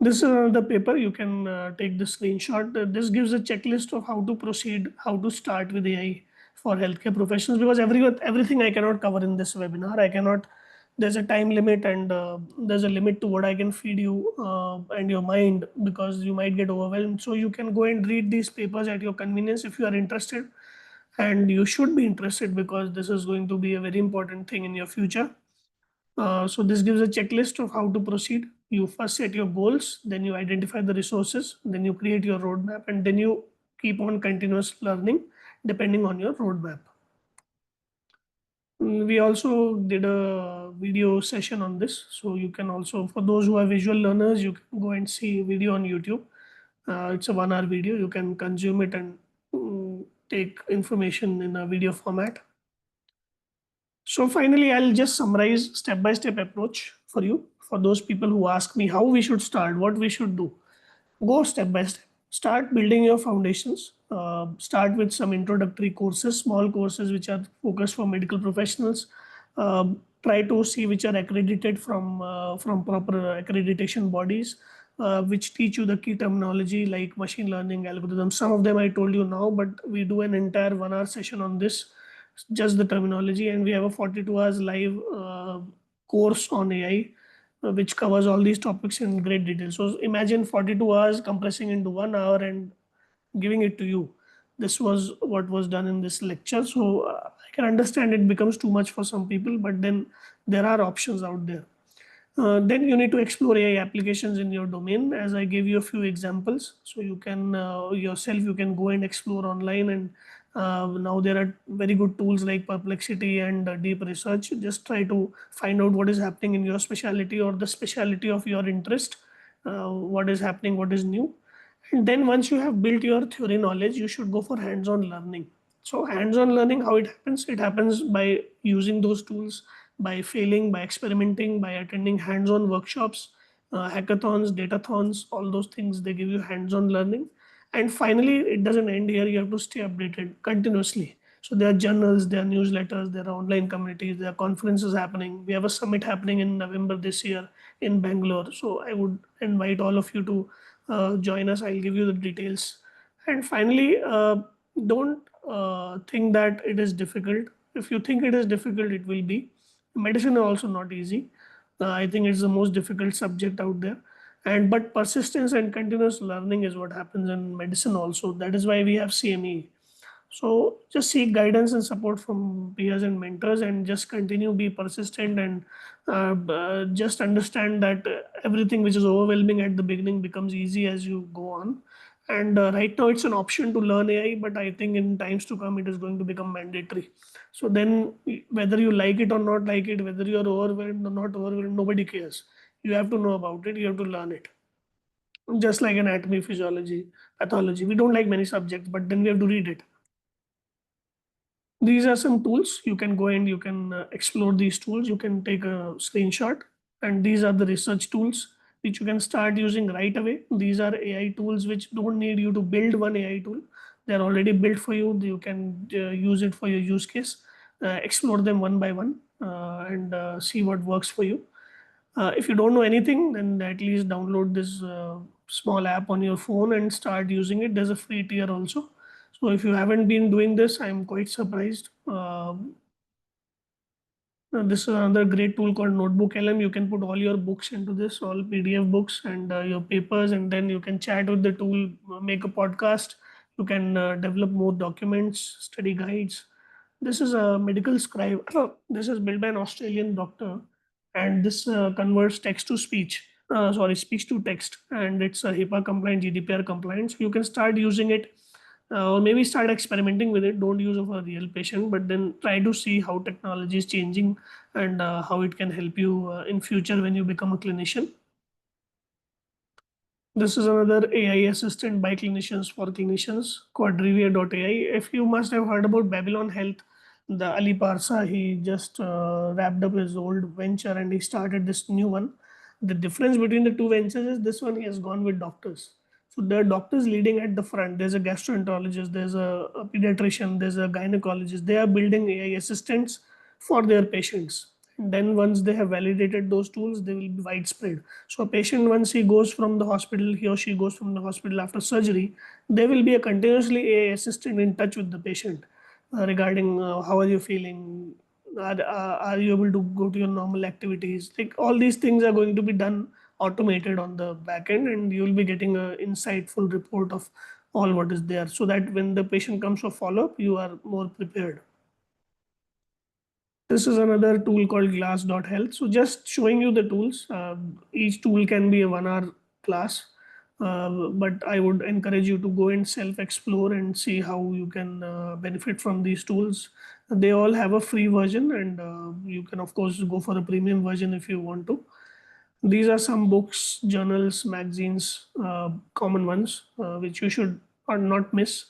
This is another paper. You can take the screenshot. This gives a checklist of how to proceed, how to start with AI for healthcare professionals, because everything I cannot cover in this webinar. I cannot. There's a time limit, and there's a limit to what I can feed you and your mind, because you might get overwhelmed. So you can go and read these papers at your convenience if you are interested, and you should be interested because this is going to be a very important thing in your future. So this gives a checklist of how to proceed. You first set your goals, then you identify the resources, then you create your roadmap, and then you keep on continuous learning depending on your roadmap. We also did a video session on this. So you can also, for those who are visual learners, you can go and see video on YouTube. It's a 1 hour video. You can consume it and take information in a video format. So finally, I'll just summarize step-by-step approach for you. For those people who ask me how we should start, what we should do, go step by step. Start building your foundations. Start with some introductory courses, small courses which are focused for medical professionals. Try to see which are accredited from proper accreditation bodies, which teach you the key terminology like machine learning algorithms. Some of them I told you now, but we do an entire 1 hour session on this, just the terminology, and we have a 42 hours live course on AI which covers all these topics in great detail. So imagine 42 hours compressing into 1 hour and giving it to you. This was what was done in this lecture. So I can understand it becomes too much for some people, but then there are options out there. Then you need to explore AI applications in your domain, as I gave you a few examples. So you can yourself, you can go and explore online, and now there are very good tools like Perplexity and Deep Research. Just try to find out what is happening in your specialty or the specialty of your interest, what is happening, what is new. And then once you have built your theory knowledge, you should go for hands-on learning. So hands-on learning, how it happens? It happens by using those tools, by failing, by experimenting, by attending hands-on workshops, hackathons, datathons, all those things, they give you hands-on learning. And finally, it doesn't end here. You have to stay updated continuously. So there are journals, there are newsletters, there are online communities, there are conferences happening. We have a summit happening in November this year in Bangalore. So I would invite all of you to join us. I'll give you the details. And finally, don't think that it is difficult. If you think it is difficult, it will be. Medicine is also not easy. I think it's the most difficult subject out there. And but persistence and continuous learning is what happens in medicine also. That is why we have CME. So just seek guidance and support from peers and mentors, and just continue, be persistent, and just understand that everything which is overwhelming at the beginning becomes easy as you go on. And right now it's an option to learn AI, but I think in times to come it is going to become mandatory. So then, whether you like it or not like it, whether you are overwhelmed or not overwhelmed, nobody cares. You have to know about it. You have to learn it. Just like anatomy, physiology, pathology, we don't like many subjects, but then we have to read it. These are some tools. You can go and you can explore these tools. You can take a screenshot, and these are the research tools which you can start using right away. These are AI tools which don't need you to build one AI tool. They're already built for you. You can use it for your use case. Explore them one by one, and see what works for you. If you don't know anything, then at least download this small app on your phone and start using it. There's a free tier also. So if you haven't been doing this, I'm quite surprised. This is another great tool called Notebook LM. You can put all your books into this, all PDF books and your papers, and then you can chat with the tool, make a podcast. You can develop more documents, study guides. This is a medical scribe. This is built by an Australian doctor, and this converts text to speech. Sorry, speech to text, and it's a HIPAA compliant, GDPR compliant. So you can start using it, or maybe start experimenting with it. Don't use it for a real patient, but then try to see how technology is changing, and how it can help you in future when you become a clinician. This is another AI assistant by clinicians for clinicians, Quadrivia.ai. If you must have heard about Babylon Health, the Ali Parsa, he just wrapped up his old venture and he started this new one. The difference between the two ventures is this one he has gone with doctors. So there are doctors leading at the front. There's a gastroenterologist, there's a pediatrician, there's a gynecologist. They are building AI assistants for their patients. And then once they have validated those tools, they will be widespread. So a patient, once he goes from the hospital, he or she goes from the hospital after surgery, there will be a continuously AI assistant in touch with the patient regarding how are you feeling, are you able to go to your normal activities. Like all these things are going to be done automated on the back end, and you will be getting a insightful report of all what is there, so that when the patient comes for follow-up, you are more prepared. This is another tool called glass.health. So just showing you the tools. Each tool can be a 1 hour class, but I would encourage you to go and self-explore and see how you can benefit from these tools. They all have a free version, and you can of course go for a premium version if you want to. These are some books, journals, magazines, common ones, which you should or not miss.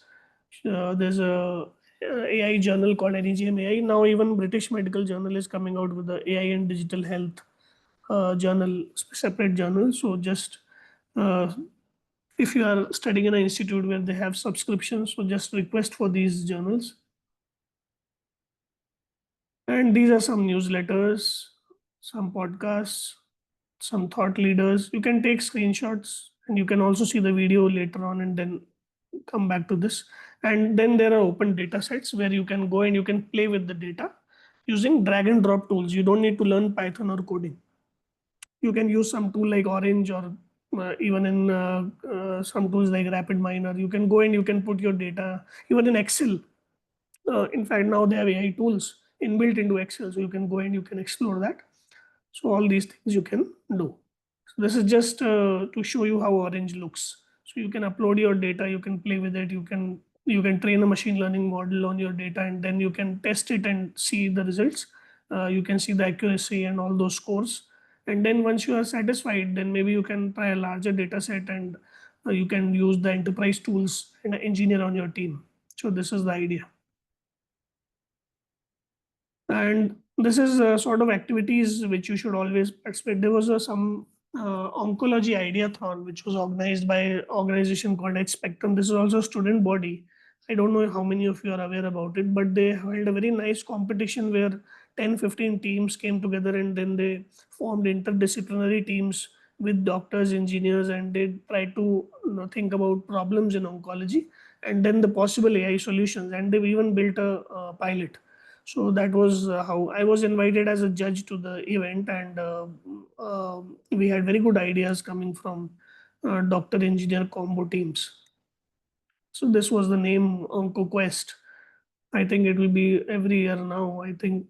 There's a AI journal called NEGM AI. Now even British Medical Journal is coming out with the AI and digital health journal, separate journal. So just uh, if you are studying in an institute where they have subscriptions, so just request for these journals. And these are some newsletters, some podcasts, some thought leaders. You can take screenshots, and you can also see the video later on and then come back to this. And then there are open data sets where you can go and you can play with the data using drag and drop tools. You don't need to learn Python or coding. You can use some tool like Orange, or even in some tools like RapidMiner. You can go and you can put your data, even in Excel. In fact, now they have AI tools inbuilt into Excel, so you can go and you can explore that. So all these things you can do. So this is just to show you how Orange looks. So you can upload your data, you can play with it, you can train a machine learning model on your data, and then you can test it and see the results. You can see the accuracy and all those scores. And then once you are satisfied, then maybe you can try a larger data set, and you can use the enterprise tools and an engineer on your team. So this is the idea. And this is sort of activities which you should always participate. There was some oncology ideathon which was organized by an organization called H Spectrum. This is also a student body. I don't know how many of you are aware about it, but they held a very nice competition where 10, 15 teams came together, and then they formed interdisciplinary teams with doctors, engineers, and they try to think about problems in oncology and then the possible AI solutions. And they've even built a pilot. So that was how I was invited as a judge to the event, and we had very good ideas coming from doctor engineer combo teams. So this was the name OncoQuest. I think it will be every year now. I think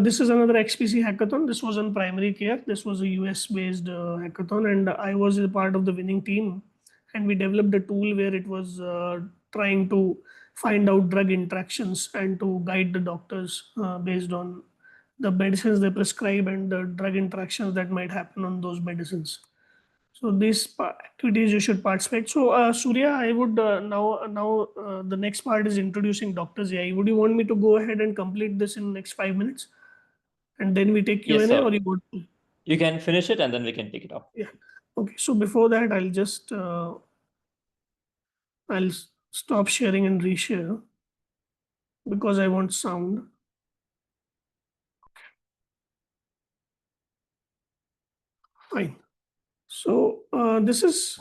this is another XPC hackathon. This was on primary care. This was a US based hackathon, and I was a part of the winning team. And we developed a tool where it was trying to find out drug interactions and to guide the doctors based on the medicines they prescribe and the drug interactions that might happen on those medicines. So these activities you should participate. So Surya, I would now the next part is introducing Doctors AI. Would you want me to go ahead and complete this in the next 5 minutes, and then we take Yes, Q&A, or sir. you want to? You can finish it and then we can take it up. Yeah. Okay. So before that, I'll just stop sharing and reshare because I want sound. Fine. So this is.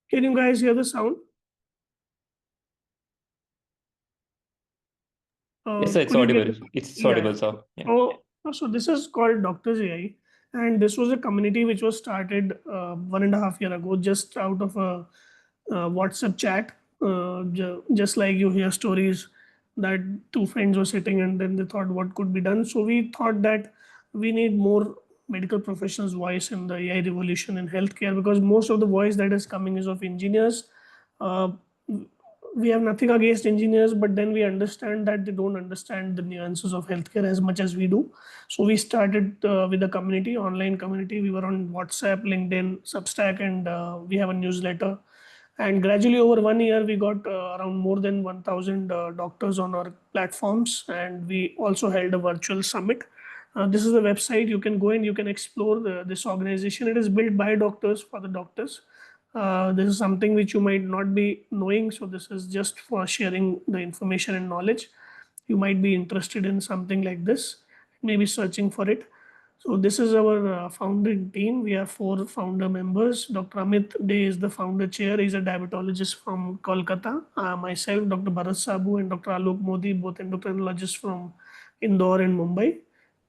Can you guys hear the sound? Yes, sir, it's Could you get? audible. It's Yeah. audible, sir. Yeah. So this is called Doctors AI, and this was a community which was started 1.5 years ago, just out of a WhatsApp chat. Just like you hear stories that two friends were sitting and then they thought what could be done. So we thought that we need more medical professionals' voice in the AI revolution in healthcare, because most of the voice that is coming is of engineers. Uh, we have nothing against engineers, but then we understand that they don't understand the nuances of healthcare as much as we do. So we started with a community, online community. We were on WhatsApp, LinkedIn, Substack, and we have a newsletter. And gradually over 1 year, we got around more than 1,000 doctors on our platforms. And we also held a virtual summit. This is the website. You can go and you can explore this organization. It is built by doctors for the doctors. This is something which you might not be knowing. So this is just for sharing the information and knowledge. You might be interested in something like this, maybe searching for it. So this is our founding team. We have 4 founder members. Dr. Amit Dey is the founder chair. He's a diabetologist from Kolkata. Myself, Dr. Bharat Sabu, and Dr. Alok Modi, both endocrinologists from Indore and Mumbai.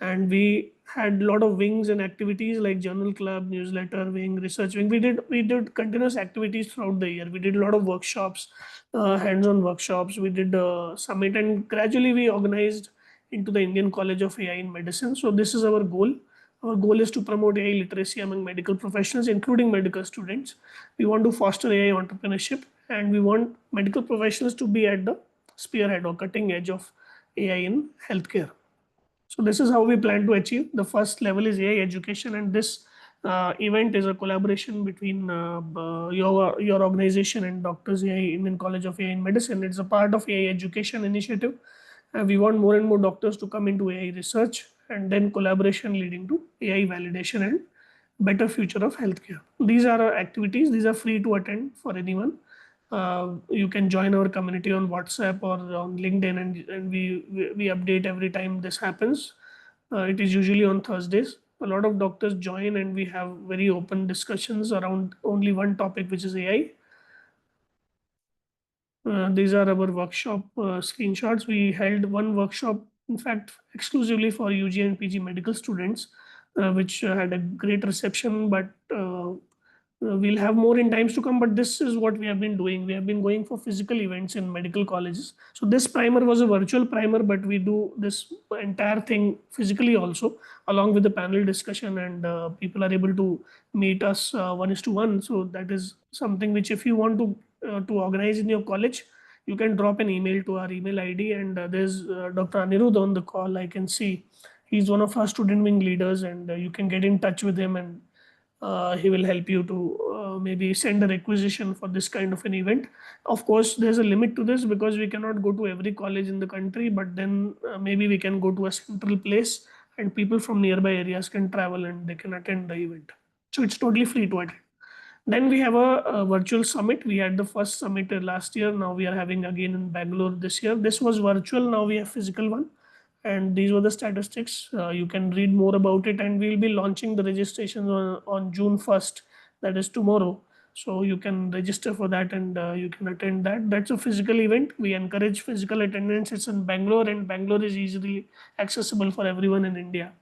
And we had a lot of wings and activities like journal club, newsletter wing, research wing. We did continuous activities throughout the year. We did a lot of workshops, hands-on workshops. We did a summit, and gradually we organized into the Indian College of AI in Medicine. So this is our goal. Our goal is to promote AI literacy among medical professionals, including medical students. We want to foster AI entrepreneurship, and we want medical professionals to be at the spearhead or cutting edge of AI in healthcare. So this is how we plan to achieve. The first level is AI education, and this event is a collaboration between your organization and Doctors AI, Indian College of AI in Medicine. It's a part of AI education initiative. We want more and more doctors to come into AI research, and then collaboration leading to AI validation and better future of healthcare. These are our activities. These are free to attend for anyone. You can join our community on WhatsApp or on LinkedIn, and we update every time this happens. It is usually on Thursdays. A lot of doctors join, and we have very open discussions around only one topic, which is AI. These are our workshop screenshots. We held one workshop, in fact, exclusively for UG and PG medical students, which had a great reception, but we'll have more in times to come. But this is what we have been doing. We have been going for physical events in medical colleges. So this primer was a virtual primer, but we do this entire thing physically also, along with the panel discussion, and people are able to meet us 1:1. So that is something which, if you want to organize in your college, you can drop an email to our email ID. And there's Dr. Anirudh on the call. I can see he's one of our student wing leaders, and you can get in touch with him, and he will help you to maybe send a requisition for this kind of an event. Of course, there's a limit to this because we cannot go to every college in the country, but then maybe we can go to a central place, and people from nearby areas can travel and they can attend the event. So it's totally free to attend. Then we have a virtual summit. We had the first summit last year. Now we are having again in Bangalore this year. This was virtual. Now we have physical one. And these were the statistics. You can read more about it. And we'll be launching the registrations on June 1st. That is tomorrow. So you can register for that and you can attend that. That's a physical event. We encourage physical attendance. It's in Bangalore, and Bangalore is easily accessible for everyone in India.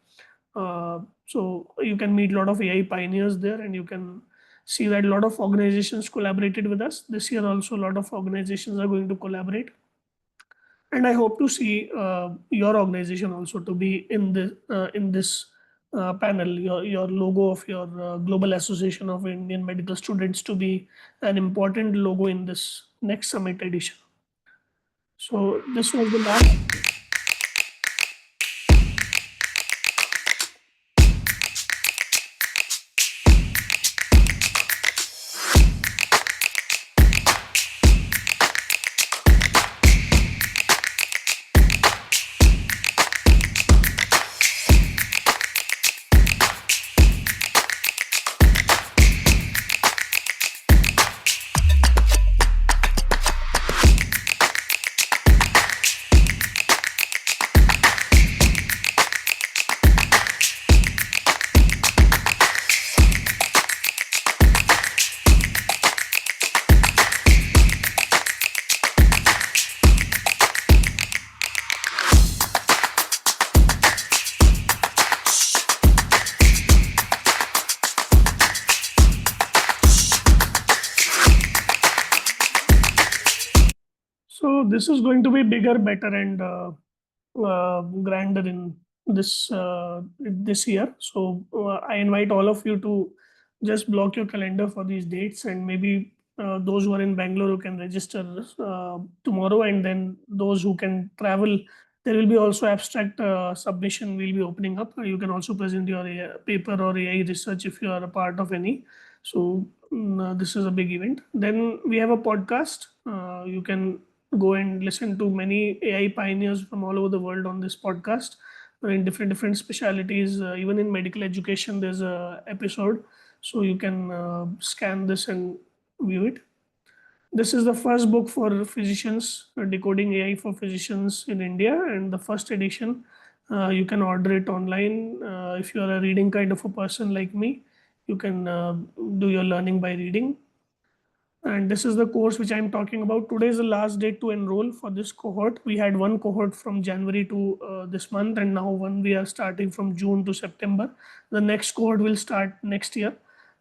So you can meet a lot of AI pioneers there, and you can see that a lot of organizations collaborated with us. This year also a lot of organizations are going to collaborate. And I hope to see your organization also to be in this panel, your logo of your Global Association of Indian Medical Students to be an important logo in this next summit edition. So this was the last. So this is going to be bigger, better, and grander in this year. So I invite all of you to just block your calendar for these dates, and maybe those who are in Bangalore who can register tomorrow, and then those who can travel. There will be also abstract submission we'll be opening up. You can also present your paper or AI research if you are a part of any. So this is a big event. Then we have a podcast. You can go and listen to many AI pioneers from all over the world on this podcast in different specialities. Even in medical education, there's a episode, so you can scan this and view it. This is the first book for physicians, decoding AI for physicians in India, and the first edition. You can order it online. If you are a reading kind of a person like me, you can do your learning by reading. And this is the course which I'm talking about. Today is the last date to enroll for this cohort. We had one cohort from January to this month, and now one we are starting from June to September. The next cohort will start next year.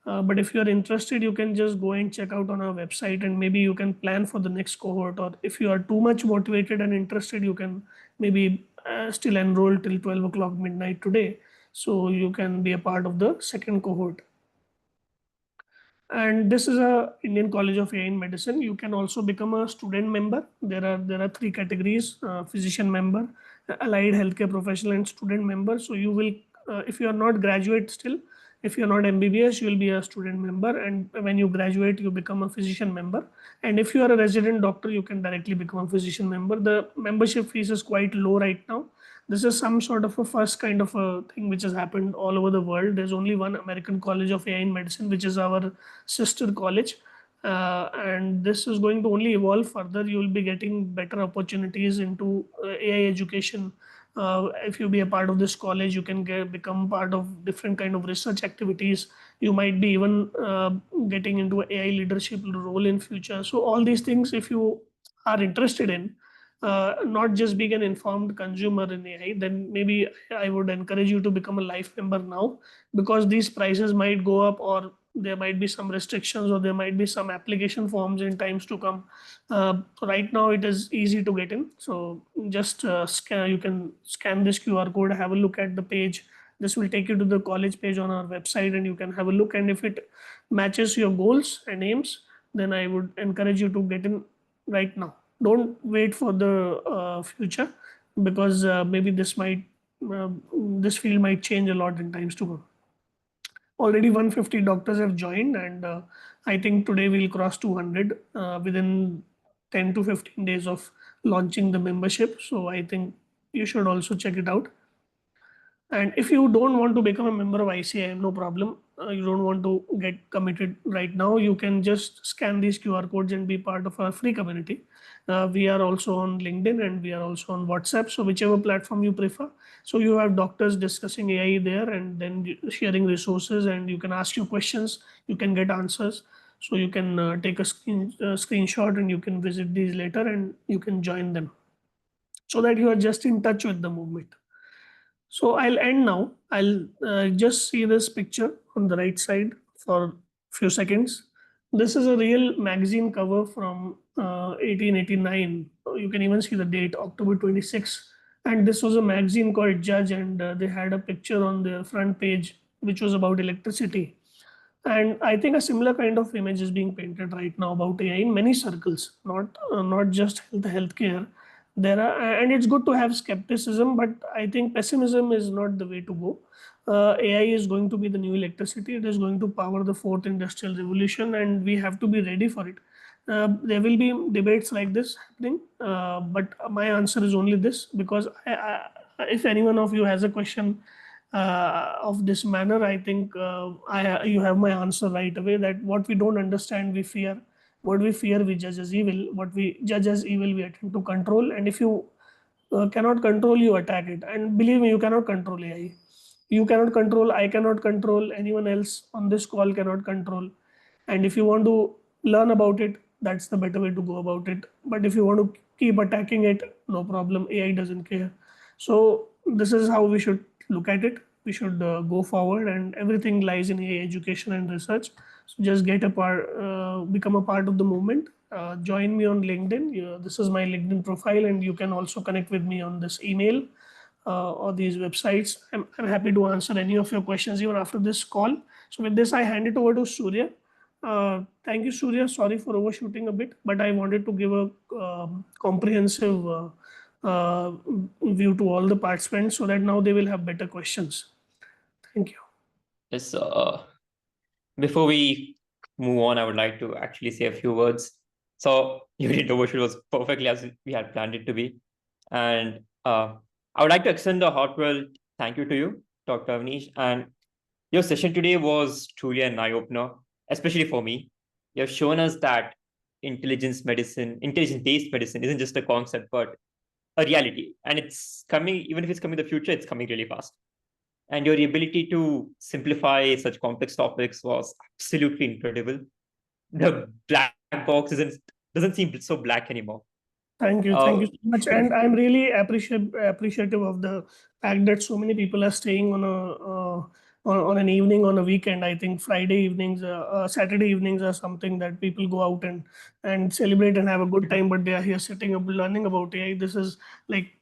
But if you're interested, you can just go and check out on our website, and maybe you can plan for the next cohort. Or if you are too much motivated and interested, you can maybe still enroll till 12 o'clock midnight today. So you can be a part of the second cohort. And this is a Indian College of AI in Medicine. You can also become a student member. There are three categories: physician member, allied healthcare professional, and student member. So you will, if you are not graduate still, if you are not MBBS, you will be a student member. And when you graduate, you become a physician member. And if you are a resident doctor, you can directly become a physician member. The membership fees is quite low right now. This is some sort of a first kind of a thing which has happened all over the world. There's only one American College of AI in Medicine, which is our sister college. And this is going to only evolve further. You will be getting better opportunities into AI education. If you be a part of this college, you can become part of different kind of research activities. You might be even getting into AI leadership role in future. So all these things, if you are interested in, not just being an informed consumer in AI, then maybe I would encourage you to become a life member now, because these prices might go up, or there might be some restrictions, or there might be some application forms in times to come. Right now it is easy to get in. So just you can scan this QR code, have a look at the page. This will take you to the college page on our website, and you can have a look. And if it matches your goals and aims, then I would encourage you to get in right now. Don't wait for the future, because maybe uh, this field might change a lot in times to come. Already 150 doctors have joined, and I think today we'll cross 200 within 10 to 15 days of launching the membership. So I think you should also check it out. And if you don't want to become a member of ICI, no problem. You don't want to get committed right now, you can just scan these QR codes and be part of our free community. We are also on LinkedIn and we are also on WhatsApp. So whichever platform you prefer. So you have doctors discussing AI there and then sharing resources, and you can ask your questions, you can get answers. So you can take a screenshot and you can visit these later and you can join them so that you are just in touch with the movement. So I'll end now. I'll just see this picture on the right side for few seconds. This is a real magazine cover from 1889. You can even see the date, October 26. And this was a magazine called Judge, and they had a picture on their front page which was about electricity. And I think a similar kind of image is being painted right now about AI in many circles, not just healthcare. There are, and it's good to have skepticism, but I think pessimism is not the way to go. AI is going to be the new electricity. It is going to power the fourth industrial revolution, and we have to be ready for it. There will be debates like this happening, but my answer is only this, because if anyone of you has a question of this manner, I think you have my answer right away, that what we don't understand, we fear. What we fear, we judge as evil. What we judge as evil, we attempt to control. And if you cannot control, you attack it. And believe me, you cannot control AI. You cannot control, I cannot control, anyone else on this call cannot control. And if you want to learn about it, that's the better way to go about it. But if you want to keep attacking it, no problem. AI doesn't care. So this is how we should look at it. We should go forward, and everything lies in AI education and research. So just get a part, become a part of the movement. Join me on LinkedIn. This is my LinkedIn profile, and you can also connect with me on this email or these websites. I'm happy to answer any of your questions even after this call. So with this, I hand it over to Surya. Thank you, Surya. Sorry for overshooting a bit, but I wanted to give a comprehensive view to all the participants so that now they will have better questions. Thank you. Yes, before we move on, I would like to actually say a few words. So your overshoot was perfectly as we had planned it to be. And I would like to extend a heartfelt thank you to you, Dr. Avnish. And your session today was truly an eye-opener, especially for me. You have shown us that intelligence-based medicine isn't just a concept, but a reality. And it's coming, even if it's coming in the future, it's coming really fast. And your ability to simplify such complex topics was absolutely incredible. The black box doesn't seem so black anymore. Thank you so much, and I'm really appreciative of the fact that so many people are staying on on an evening, on a weekend. I think Friday evenings, Saturday evenings are something that people go out and celebrate and have a good time, but they are here sitting up learning about AI. This is like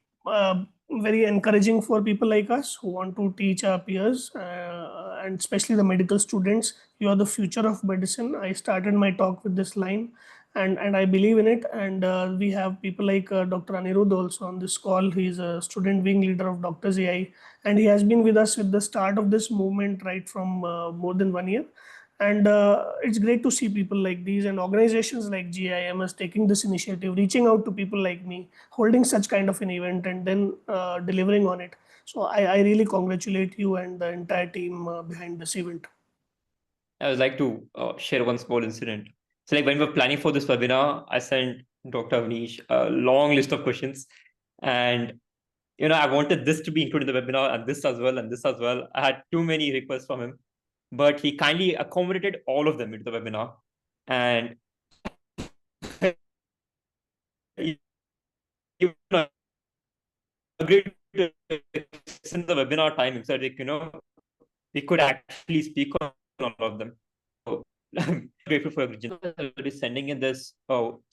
very encouraging for people like us who want to teach our peers, and especially the medical students. You are the future of medicine. I started my talk with this line, and I believe in it. And we have people like Dr. Anirudh also on this call. He's a student wing leader of DoctorsAI, and he has been with us with the start of this movement right from more than 1 year. And it's great to see people like these and organizations like GIMS taking this initiative, reaching out to people like me, holding such kind of an event, and then delivering on it. So I really congratulate you and the entire team behind this event. I would like to share one small incident. So, like when we were planning for this webinar, I sent Dr. Avnish a long list of questions, and I wanted this to be included in the webinar, and this as well, and this as well. I had too many requests from him, but he kindly accommodated all of them into the webinar, and even agreed to extend the webinar timing so that we could actually speak on all of them. So I'm grateful for your region. I'll be sending in this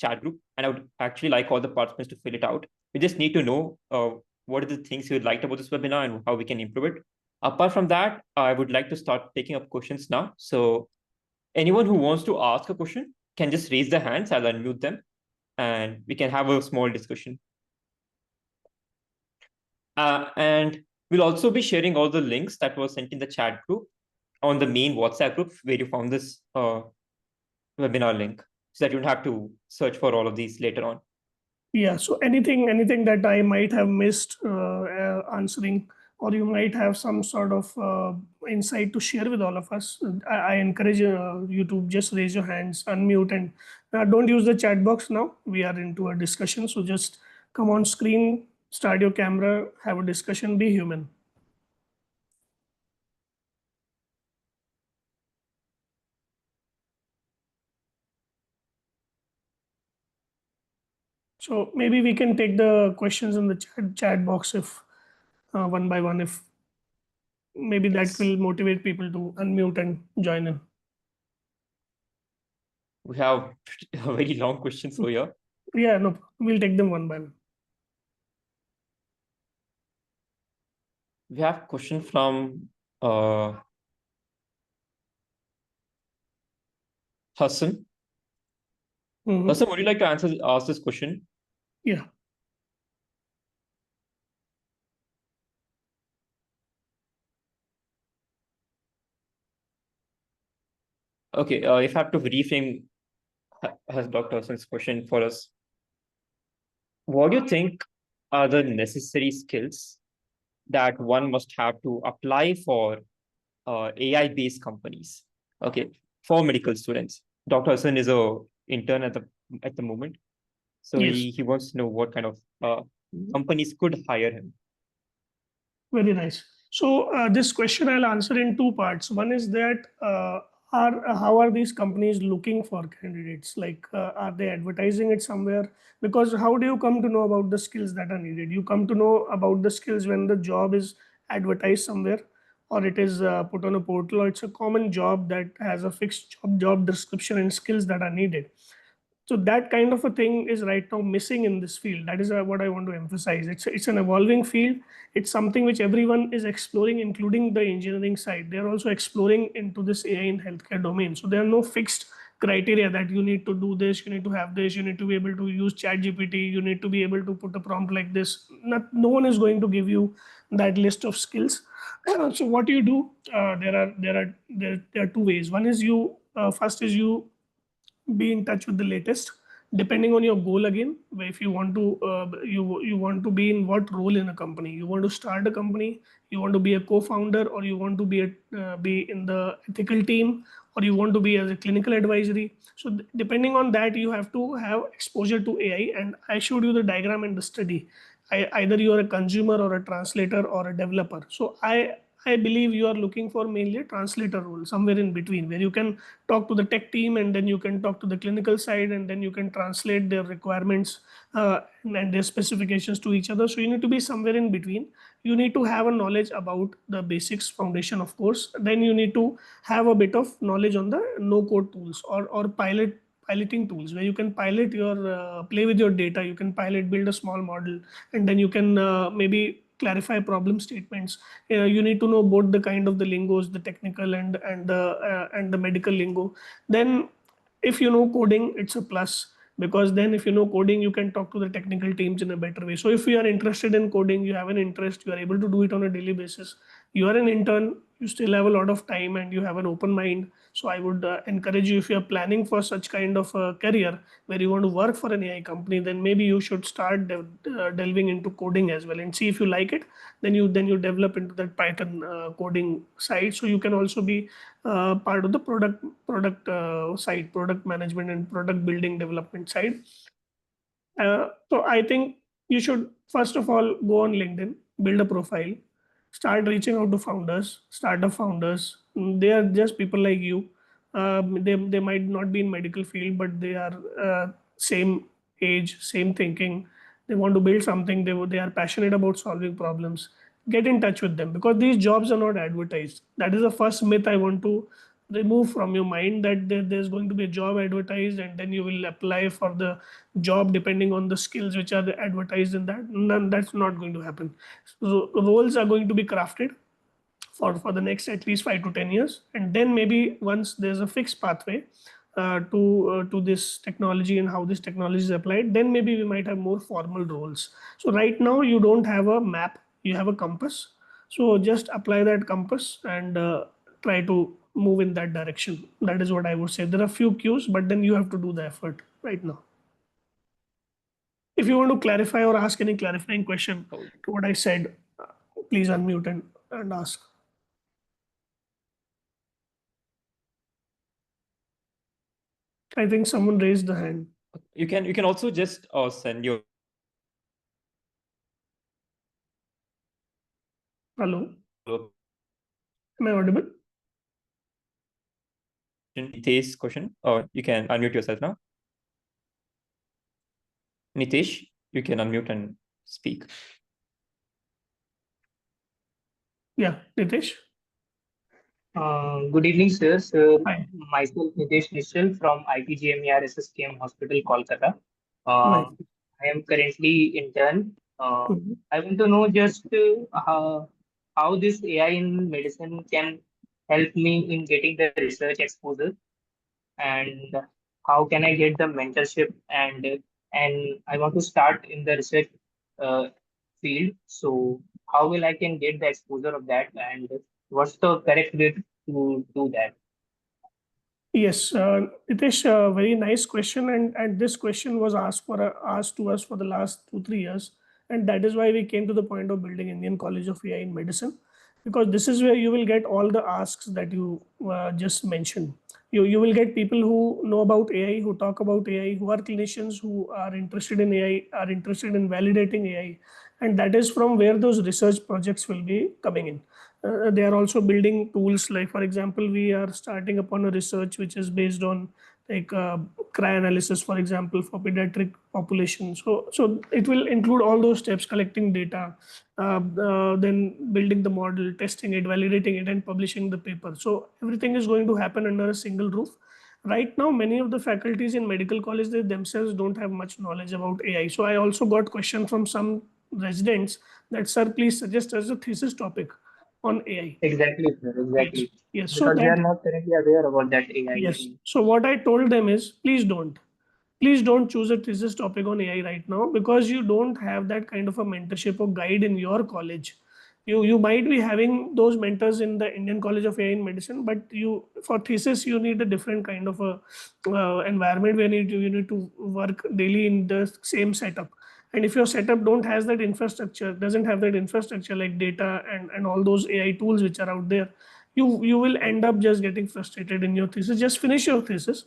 chat group, and I would actually like all the participants to fill it out. We just need to know what are the things you liked about this webinar and how we can improve it. Apart from that, I would like to start taking up questions now. So anyone who wants to ask a question can just raise their hands. I'll unmute them, and we can have a small discussion. And we'll also be sharing all the links that were sent in the chat group on the main WhatsApp group where you found this webinar link, so that you don't have to search for all of these later on. Yeah, so anything that I might have missed answering, or you might have some sort of insight to share with all of us, I encourage you to just raise your hands, unmute, and don't use the chat box now. We are into a discussion, so just come on screen, start your camera, have a discussion, be human. So maybe we can take the questions in the chat box if one by one, if maybe that Yes. will motivate people to unmute and join in. We have a very long questions over here. Yeah, no, we'll take them one by one. We have question from Hassan. Mhm. Hassan, would you like to ask this question? Yeah. Okay, if I have to reframe has Dr. Hassan's question for us, what do you think are the necessary skills that one must have to apply for AI-based companies? Okay, for medical students. Dr. Hassan is a intern at the moment, so Yes. he wants to know what kind of companies could hire him. Very nice. So this question I'll answer in two parts. One is that how are these companies looking for candidates? Like, are they advertising it somewhere? Because how do you come to know about the skills that are needed? You come to know about the skills when the job is advertised somewhere, or it is put on a portal, or it's a common job that has a fixed job description and skills that are needed. So that kind of a thing is right now missing in this field. That is what I want to emphasize. It's an evolving field. It's something which everyone is exploring, including the engineering side. They're also exploring into this AI in healthcare domain. So there are no fixed criteria that you need to do this, you need to have this, you need to be able to use chat gpt, you need to be able to put a prompt like this. No one is going to give you that list of skills. So what you do, there are two ways. One is you first is you be in touch with the latest, depending on your goal again. Where if you want to you want to be in what role in a company, you want to start a company, you want to be a co-founder, or you want to be in the ethical team, or you want to be as a clinical advisory. So depending on that, you have to have exposure to AI. And I showed you the diagram in the study. Either you are a consumer or a translator or a developer. So I believe you are looking for mainly a translator role, somewhere in between, where you can talk to the tech team, and then you can talk to the clinical side, and then you can translate their requirements and their specifications to each other. So you need to be somewhere in between. You need to have a knowledge about the basics foundation, of course. Then you need to have a bit of knowledge on the no code tools, or piloting tools, where you can pilot your play with your data. You can build a small model, and then you can maybe clarify problem statements. You need to know both the kind of the lingos, the technical and the medical lingo. Then if you know coding, it's a plus, because then if you know coding, you can talk to the technical teams in a better way. So if you are interested in coding, you have an interest, you are able to do it on a daily basis, you are an intern, you still have a lot of time, and you have an open mind. So I would encourage you, if you are planning for such kind of a career where you want to work for an AI company, then maybe you should start delving into coding as well, and see if you like it. Then you develop into that Python coding side. So you can also be part of the product side, product management and product building development side. So I think you should first of all go on LinkedIn, build a profile, start reaching out to founders, startup founders. They are just people like you. They might not be in medical field, but they are same age, same thinking. They want to build something. They are passionate about solving problems. Get in touch with them, because these jobs are not advertised. That is the first myth I want to remove from your mind, that there's going to be a job advertised and then you will apply for the job depending on the skills which are advertised in that. None, that's not going to happen. So roles are going to be crafted for the next at least 5 to 10 years, and then maybe once there's a fixed pathway to this technology and how this technology is applied, then maybe we might have more formal roles. So right now you don't have a map, you have a compass. So just apply that compass and try to move in that direction. That is what I would say. There are few cues, but then you have to do the effort right now. If you want to clarify or ask any clarifying question Oh, to what I said, please unmute and ask. I think someone raised the hand. You can also just send your Hello, am I audible? Nitesh question, or you can unmute yourself now. Nitesh, you can unmute and speak. Yeah, Nitesh. Good evening, sir. So, Hi. myself, Nitesh Nishal from IPGMER SSKM Hospital, Kolkata. Nice. I am currently intern. Mhm. I want to know just how this AI in medicine can help me in getting the research exposure, and how can I get the mentorship, and I want to start in the research uh, field. So how will I can get the exposure of that, and what's the correct way to do that? Yes, Nitesh, very nice question, and this question was asked to us for the last 2 3 years, and that is why we came to the point of building Indian College of AI in Medicine, because this is where you will get all the asks that you just mentioned. You will get people who know about AI, who talk about AI, who are clinicians, who are interested in AI, are interested in validating AI, and that is from where those research projects will be coming in. They are also building tools, like for example we are starting upon a research which is based on like cryoanalysis, for example, for pediatric population. So it will include all those steps: collecting data, then building the model, testing it, validating it, and publishing the paper. So everything is going to happen under a single roof. Right now many of the faculties in medical college, they themselves don't have much knowledge about AI. So I also got question from some residents that, sir, please suggest as a thesis topic on AI. Exactly, sir. Yes, Exactly. yes. So Because they are that, not currently aware about that AI. yes. So what I told them is, please don't choose a thesis topic on AI right now, because you don't have that kind of a mentorship or guide in your college. You might be having those mentors in the Indian College of AI in Medicine, but you, for thesis you need a different kind of a environment where you need to work daily in the same setup. And if your setup don't has that infrastructure, doesn't have that infrastructure like data and all those AI tools which are out there, you will end up just getting frustrated in your thesis. Just finish your thesis,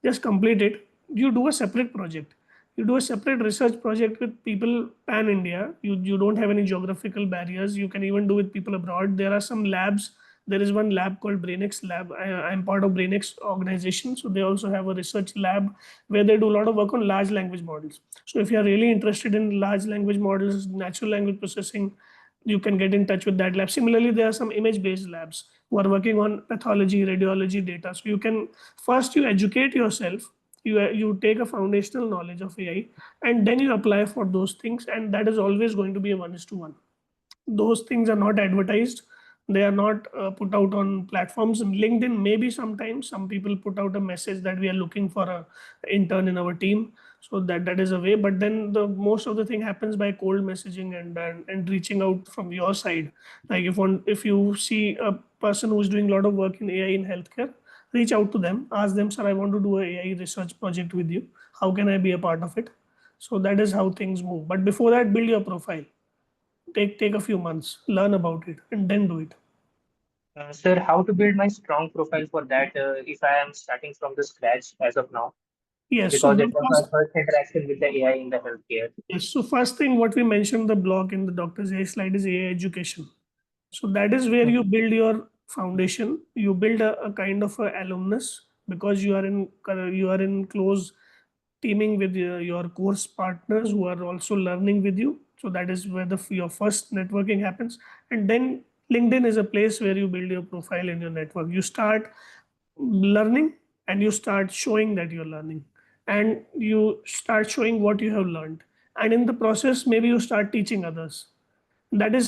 just complete it. You do a separate project, you do a separate research project with people pan India. You don't have any geographical barriers. You can even do with people abroad. There are some labs. There is one lab called BrainX lab. I'm part of BrainX organization, so they also have a research lab where they do a lot of work on large language models. So if you are really interested in large language models, natural language processing, you can get in touch with that lab. Similarly, there are some image-based labs who are working on pathology, radiology data. So you can first you educate yourself, you take a foundational knowledge of AI, and then you apply for those things, and that is always going to be a 1:1. Those things are not advertised. They are not put out on platforms. LinkedIn, maybe sometimes some people put out a message that we are looking for a intern in our team, so that is a way. But then the most of the thing happens by cold messaging and reaching out from your side. Like if you see a person who's doing a lot of work in AI in healthcare, reach out to them, ask them, sir, I want to do a AI research project with you, how can I be a part of it? So that is how things move. But before that, build your profile. Take a few months, learn about it, and then do it. Sir, how to build my strong profile for that if I am starting from the scratch as of now? Yes. So Because the it was my first, first interaction with the AI in the healthcare. yes. So first thing what we mentioned the blog in the doctor's AI slide is AI education. So that is where you build your foundation. You build a kind of a alumnus, because you are in close teaming with your course partners who are also learning with you. So that is where your first networking happens, and then LinkedIn is a place where you build your profile in your network. You start learning, and you start showing that you're learning, and you start showing what you have learned, and in the process maybe you start teaching others. That is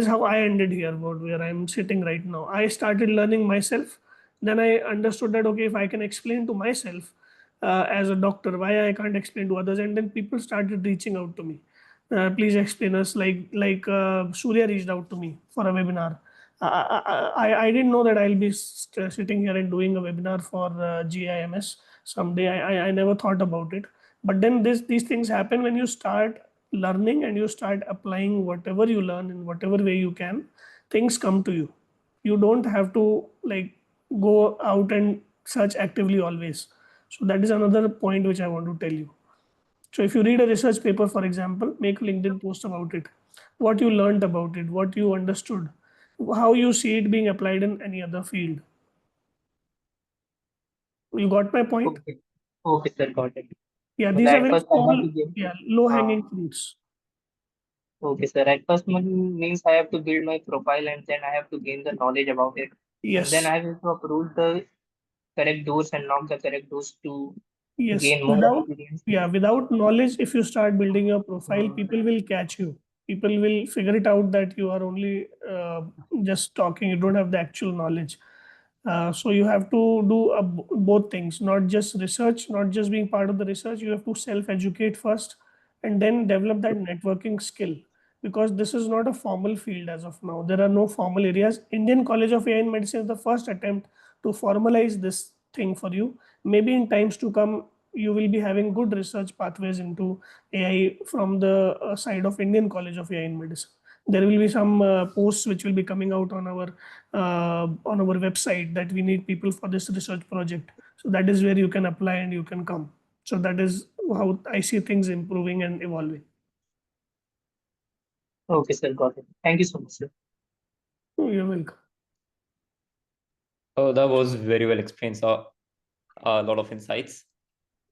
how I ended here, where I'm sitting right now. I started learning myself. Then I understood that, okay, if I can explain to myself as a doctor, why I can't explain to others? And then people started reaching out to me. Please explain us. Like Surya reached out to me for a webinar. I didn't know that I'll be sitting here and doing a webinar for GIMS someday. I never thought about it. But then these things happen when you start learning and you start applying whatever you learn in whatever way you can, things come to you. You don't have to like go out and search actively always. So that is another point which I want to tell you. So if you read a research paper, for example, make a LinkedIn post about it, what you learned about it, what you understood, how you see it being applied in any other field. You got my point? Okay. Okay, sir, got it. Yeah, But these are at very first I have small, to give. yeah, low Uh, hanging fruits. okay, sir. At first means I have to build my profile and then I have to gain the knowledge about it. And then Yes, I have to approve the correct doors and knock the correct doors to yes. gain more experience. Without knowledge, if you start building your profile, people will catch you. People will figure it out that you are only just talking. You don't have the actual knowledge. So you have to do both things, not just research, not just being part of the research. You have to self-educate first and then develop that networking skill, because this is not a formal field as of now. There are no formal areas. Indian College of AI and Medicine is the first attempt to formalize this thing for you. Maybe in times to come, you will be having good research pathways into AI from the side of Indian College of AI and Medicine. There will be some posts which will be coming out on our website that we need people for this research project. So that is where you can apply and you can come. So that is how I see things improving and evolving. Okay, sir, got it. Thank you so much, sir. Oh, you're welcome. Oh, that was very well explained. So, a lot of insights.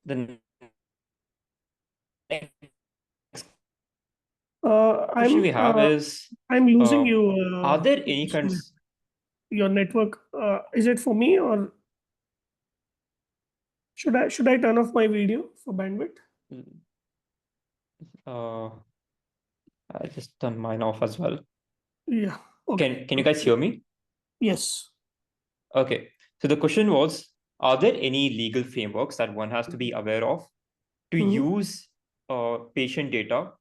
The next question we have is, I'm losing uh, you. are there any kinds? Your network, is it for me, or should I turn off my video for bandwidth? Uh, I just turned mine off as well. Yeah. Okay. Can you guys hear me? Yes. Okay. So the question was, are there any legal frameworks that one has to be aware of to Mhm. use patient data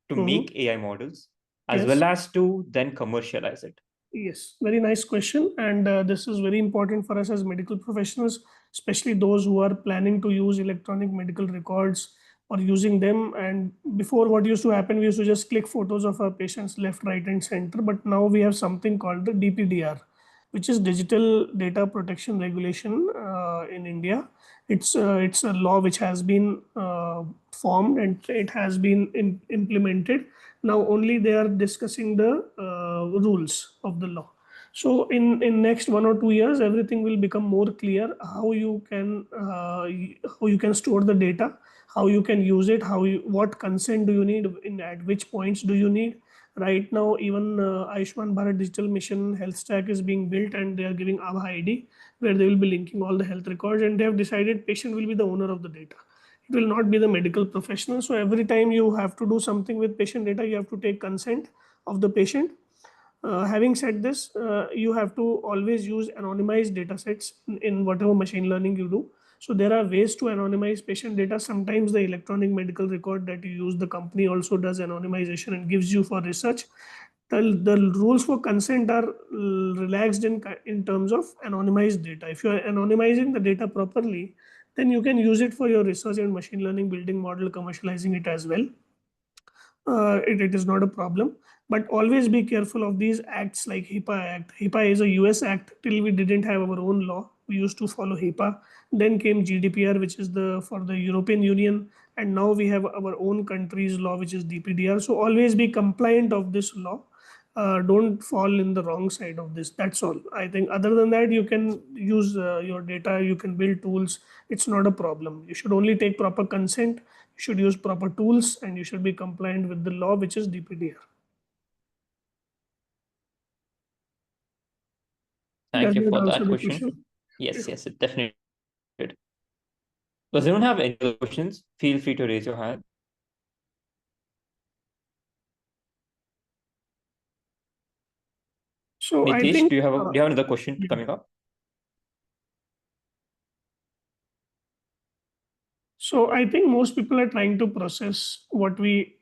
to Mhm. make AI models, as Yes. well as to then commercialize it? Yes, very nice question. And this is very important for us as medical professionals, especially those who are planning to use electronic medical records or using them. And before, what used to happen, we used to just click photos of our patients left, right, and center. But now we have something called the DPDR, which is Digital Data Protection Regulation in India. It's a law which has been formed and it has been implemented. Now only they are discussing the rules of the law. So in next 1 or 2 years, everything will become more clear how you can store the data, how you can use it, what consent do you need, at which points do you need. Right now, even Ayushman Bharat Digital Mission Health Stack is being built, and they are giving Aadhaar ID, where they will be linking all the health records, and they have decided patient will be the owner of the data. It will not be the medical professional. So every time you have to do something with patient data, you have to take consent of the patient. Having said this, you have to always use anonymized data sets in whatever machine learning you do. So there are ways to anonymize patient data. Sometimes the electronic medical record that you use, the company also does anonymization and gives you for research. The rules for consent are relaxed in terms of anonymized data. If you are anonymizing the data properly, then you can use it for your research and machine learning building model, commercializing it as well. It is not a problem. But always be careful of these acts like HIPAA Act. HIPAA is a US act. Till we didn't have our own law, we used to follow HIPAA. Then came GDPR, which is for the European Union, and now we have our own country's law, which is DPDR. So always be compliant of this law. Don't fall in the wrong side of this. That's all. I think other than that, you can use your data, you can build tools. It's not a problem. You should only take proper consent, you should use proper tools, and you should be compliant with the law, which is DPDR. Thank Does you that for answer that the question. question? Yes, yes, it definitely did. Does anyone have any other questions? Feel free to raise your hand. So I Nitesh, think, do you have another question coming up? so I think most people are trying to process what we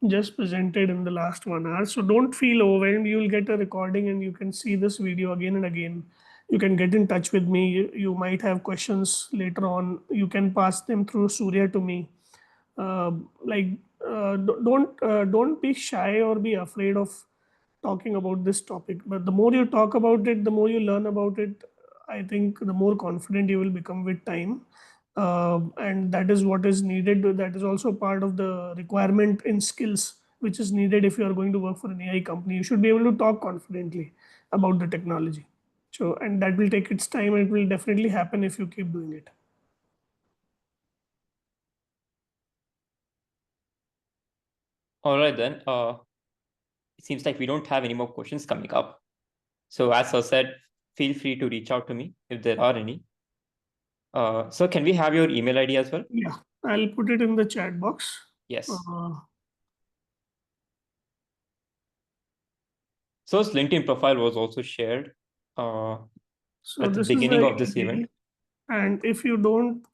just presented in the last 1 hour. So don't feel overwhelmed. You will get a recording and you can see this video again and again. You can get in touch with me. You might have questions later on. You can pass them through Surya to me. don't be shy or be afraid of talking about this topic. But the more you talk about it, the more you learn about it. I think the more confident you will become with time, and that is what is needed. That is also part of the requirement in skills, which is needed if you are going to work for an AI company. You should be able to talk confidently about the technology. So, and that will take its time, and it will definitely happen if you keep doing it. All right, then. It seems like we don't have any more questions coming up. So as I said, feel free to reach out to me if there are any. So can we have your email ID as well? Yeah, I'll put it in the chat box. Yes. Uh, So his LinkedIn profile was also shared so at the this beginning is of this email. event. And if you don't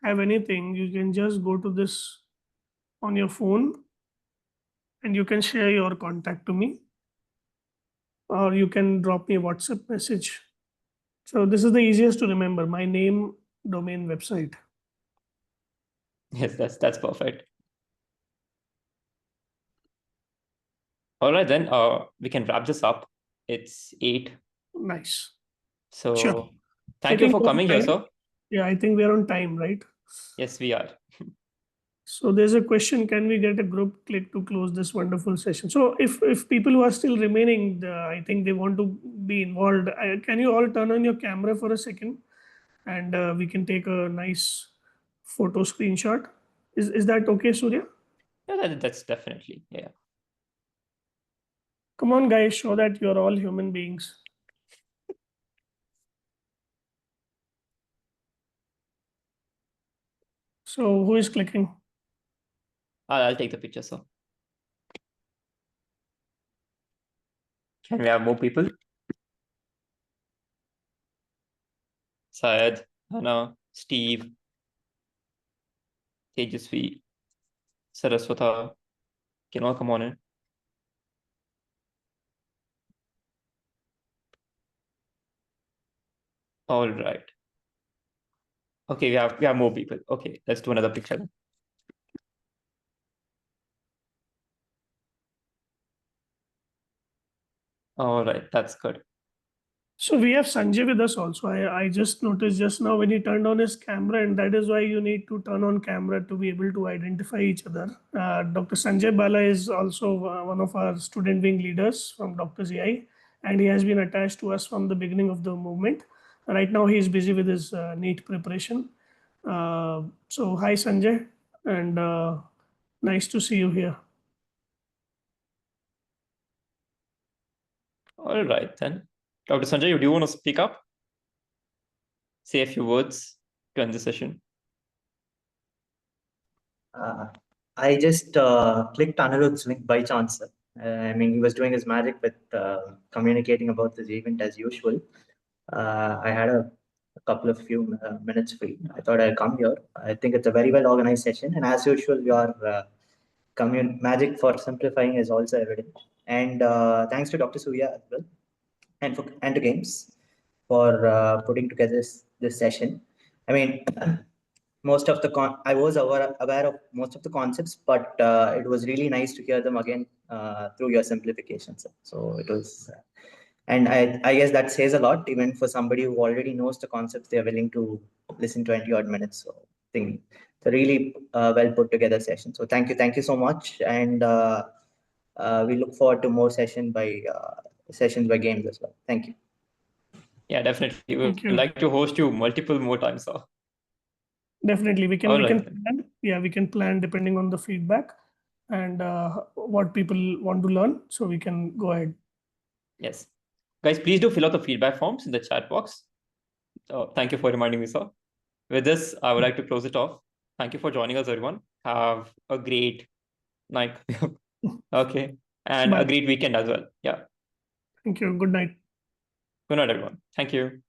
have anything, you can just go to this on your phone and you can share your contact to me, or you can drop me a WhatsApp message. So this is the easiest to remember, my name, domain, website. Yes, that's perfect. All right, then we can wrap this up. It's 8. Nice. So Sure. thank you for we're on coming here, time. sir. Yeah, I think we're on time, right? Yes, we are. So there's a question, can we get a group click to close this wonderful session? So if people who are still remaining, I think they want to be involved, can you all turn on your camera for a second? And we can take a nice photo screenshot. Is that okay, Surya? Yeah, that's definitely, yeah. Come on, guys, show that you're all human beings. So who is clicking? I'll take the picture, sir. Can we have more people? Syed, Hannah, Steve, Tejasvi, Saraswata. Can all come on in? All right. Okay, we have more people. Okay, let's do another picture then. All right, that's good. So we have Sanjay with us also. I just noticed just now when he turned on his camera, and that is why you need to turn on camera to be able to identify each other. Dr. Sanjay Bala is also one of our student wing leaders from DoctorsAI, and he has been attached to us from the beginning of the movement. Right now he is busy with his NEET preparation. So hi Sanjay, and nice to see you here. All right, then. Dr. Sanjay, do you want to speak up? Say a few words to end the session. I just clicked Anirudh's link by chance. I mean, he was doing his magic with communicating about this event as usual. I had a couple of few minutes free. I thought I'd come here. I think it's a very well organized session, and as usual, your magic for simplifying is also evident. And thanks to Dr. Surya as well, and to Games for putting together this session. I mean, most of the I was aware of most of the concepts, but it was really nice to hear them again through your simplifications. So it was, and I guess that says a lot even for somebody who already knows the concepts. They're willing to listen 20 odd minutes. So I think it's a really well put together session. So thank you so much, and we look forward to more sessions by Games as well. Thank you. Yeah, definitely. Thank We'd you. like to host you multiple more times, sir. Definitely, we can All we can right. plan. Yeah, we can plan depending on the feedback and what people want to learn. So we can go ahead. Yes. Guys, please do fill out the feedback forms in the chat box. Thank you for reminding me, sir. With this, I would like to close it off. Thank you for joining us, everyone. Have a great night. Okay. And Bye. a great weekend as well. Yeah. Thank you. Good night. Good night, everyone. Thank you.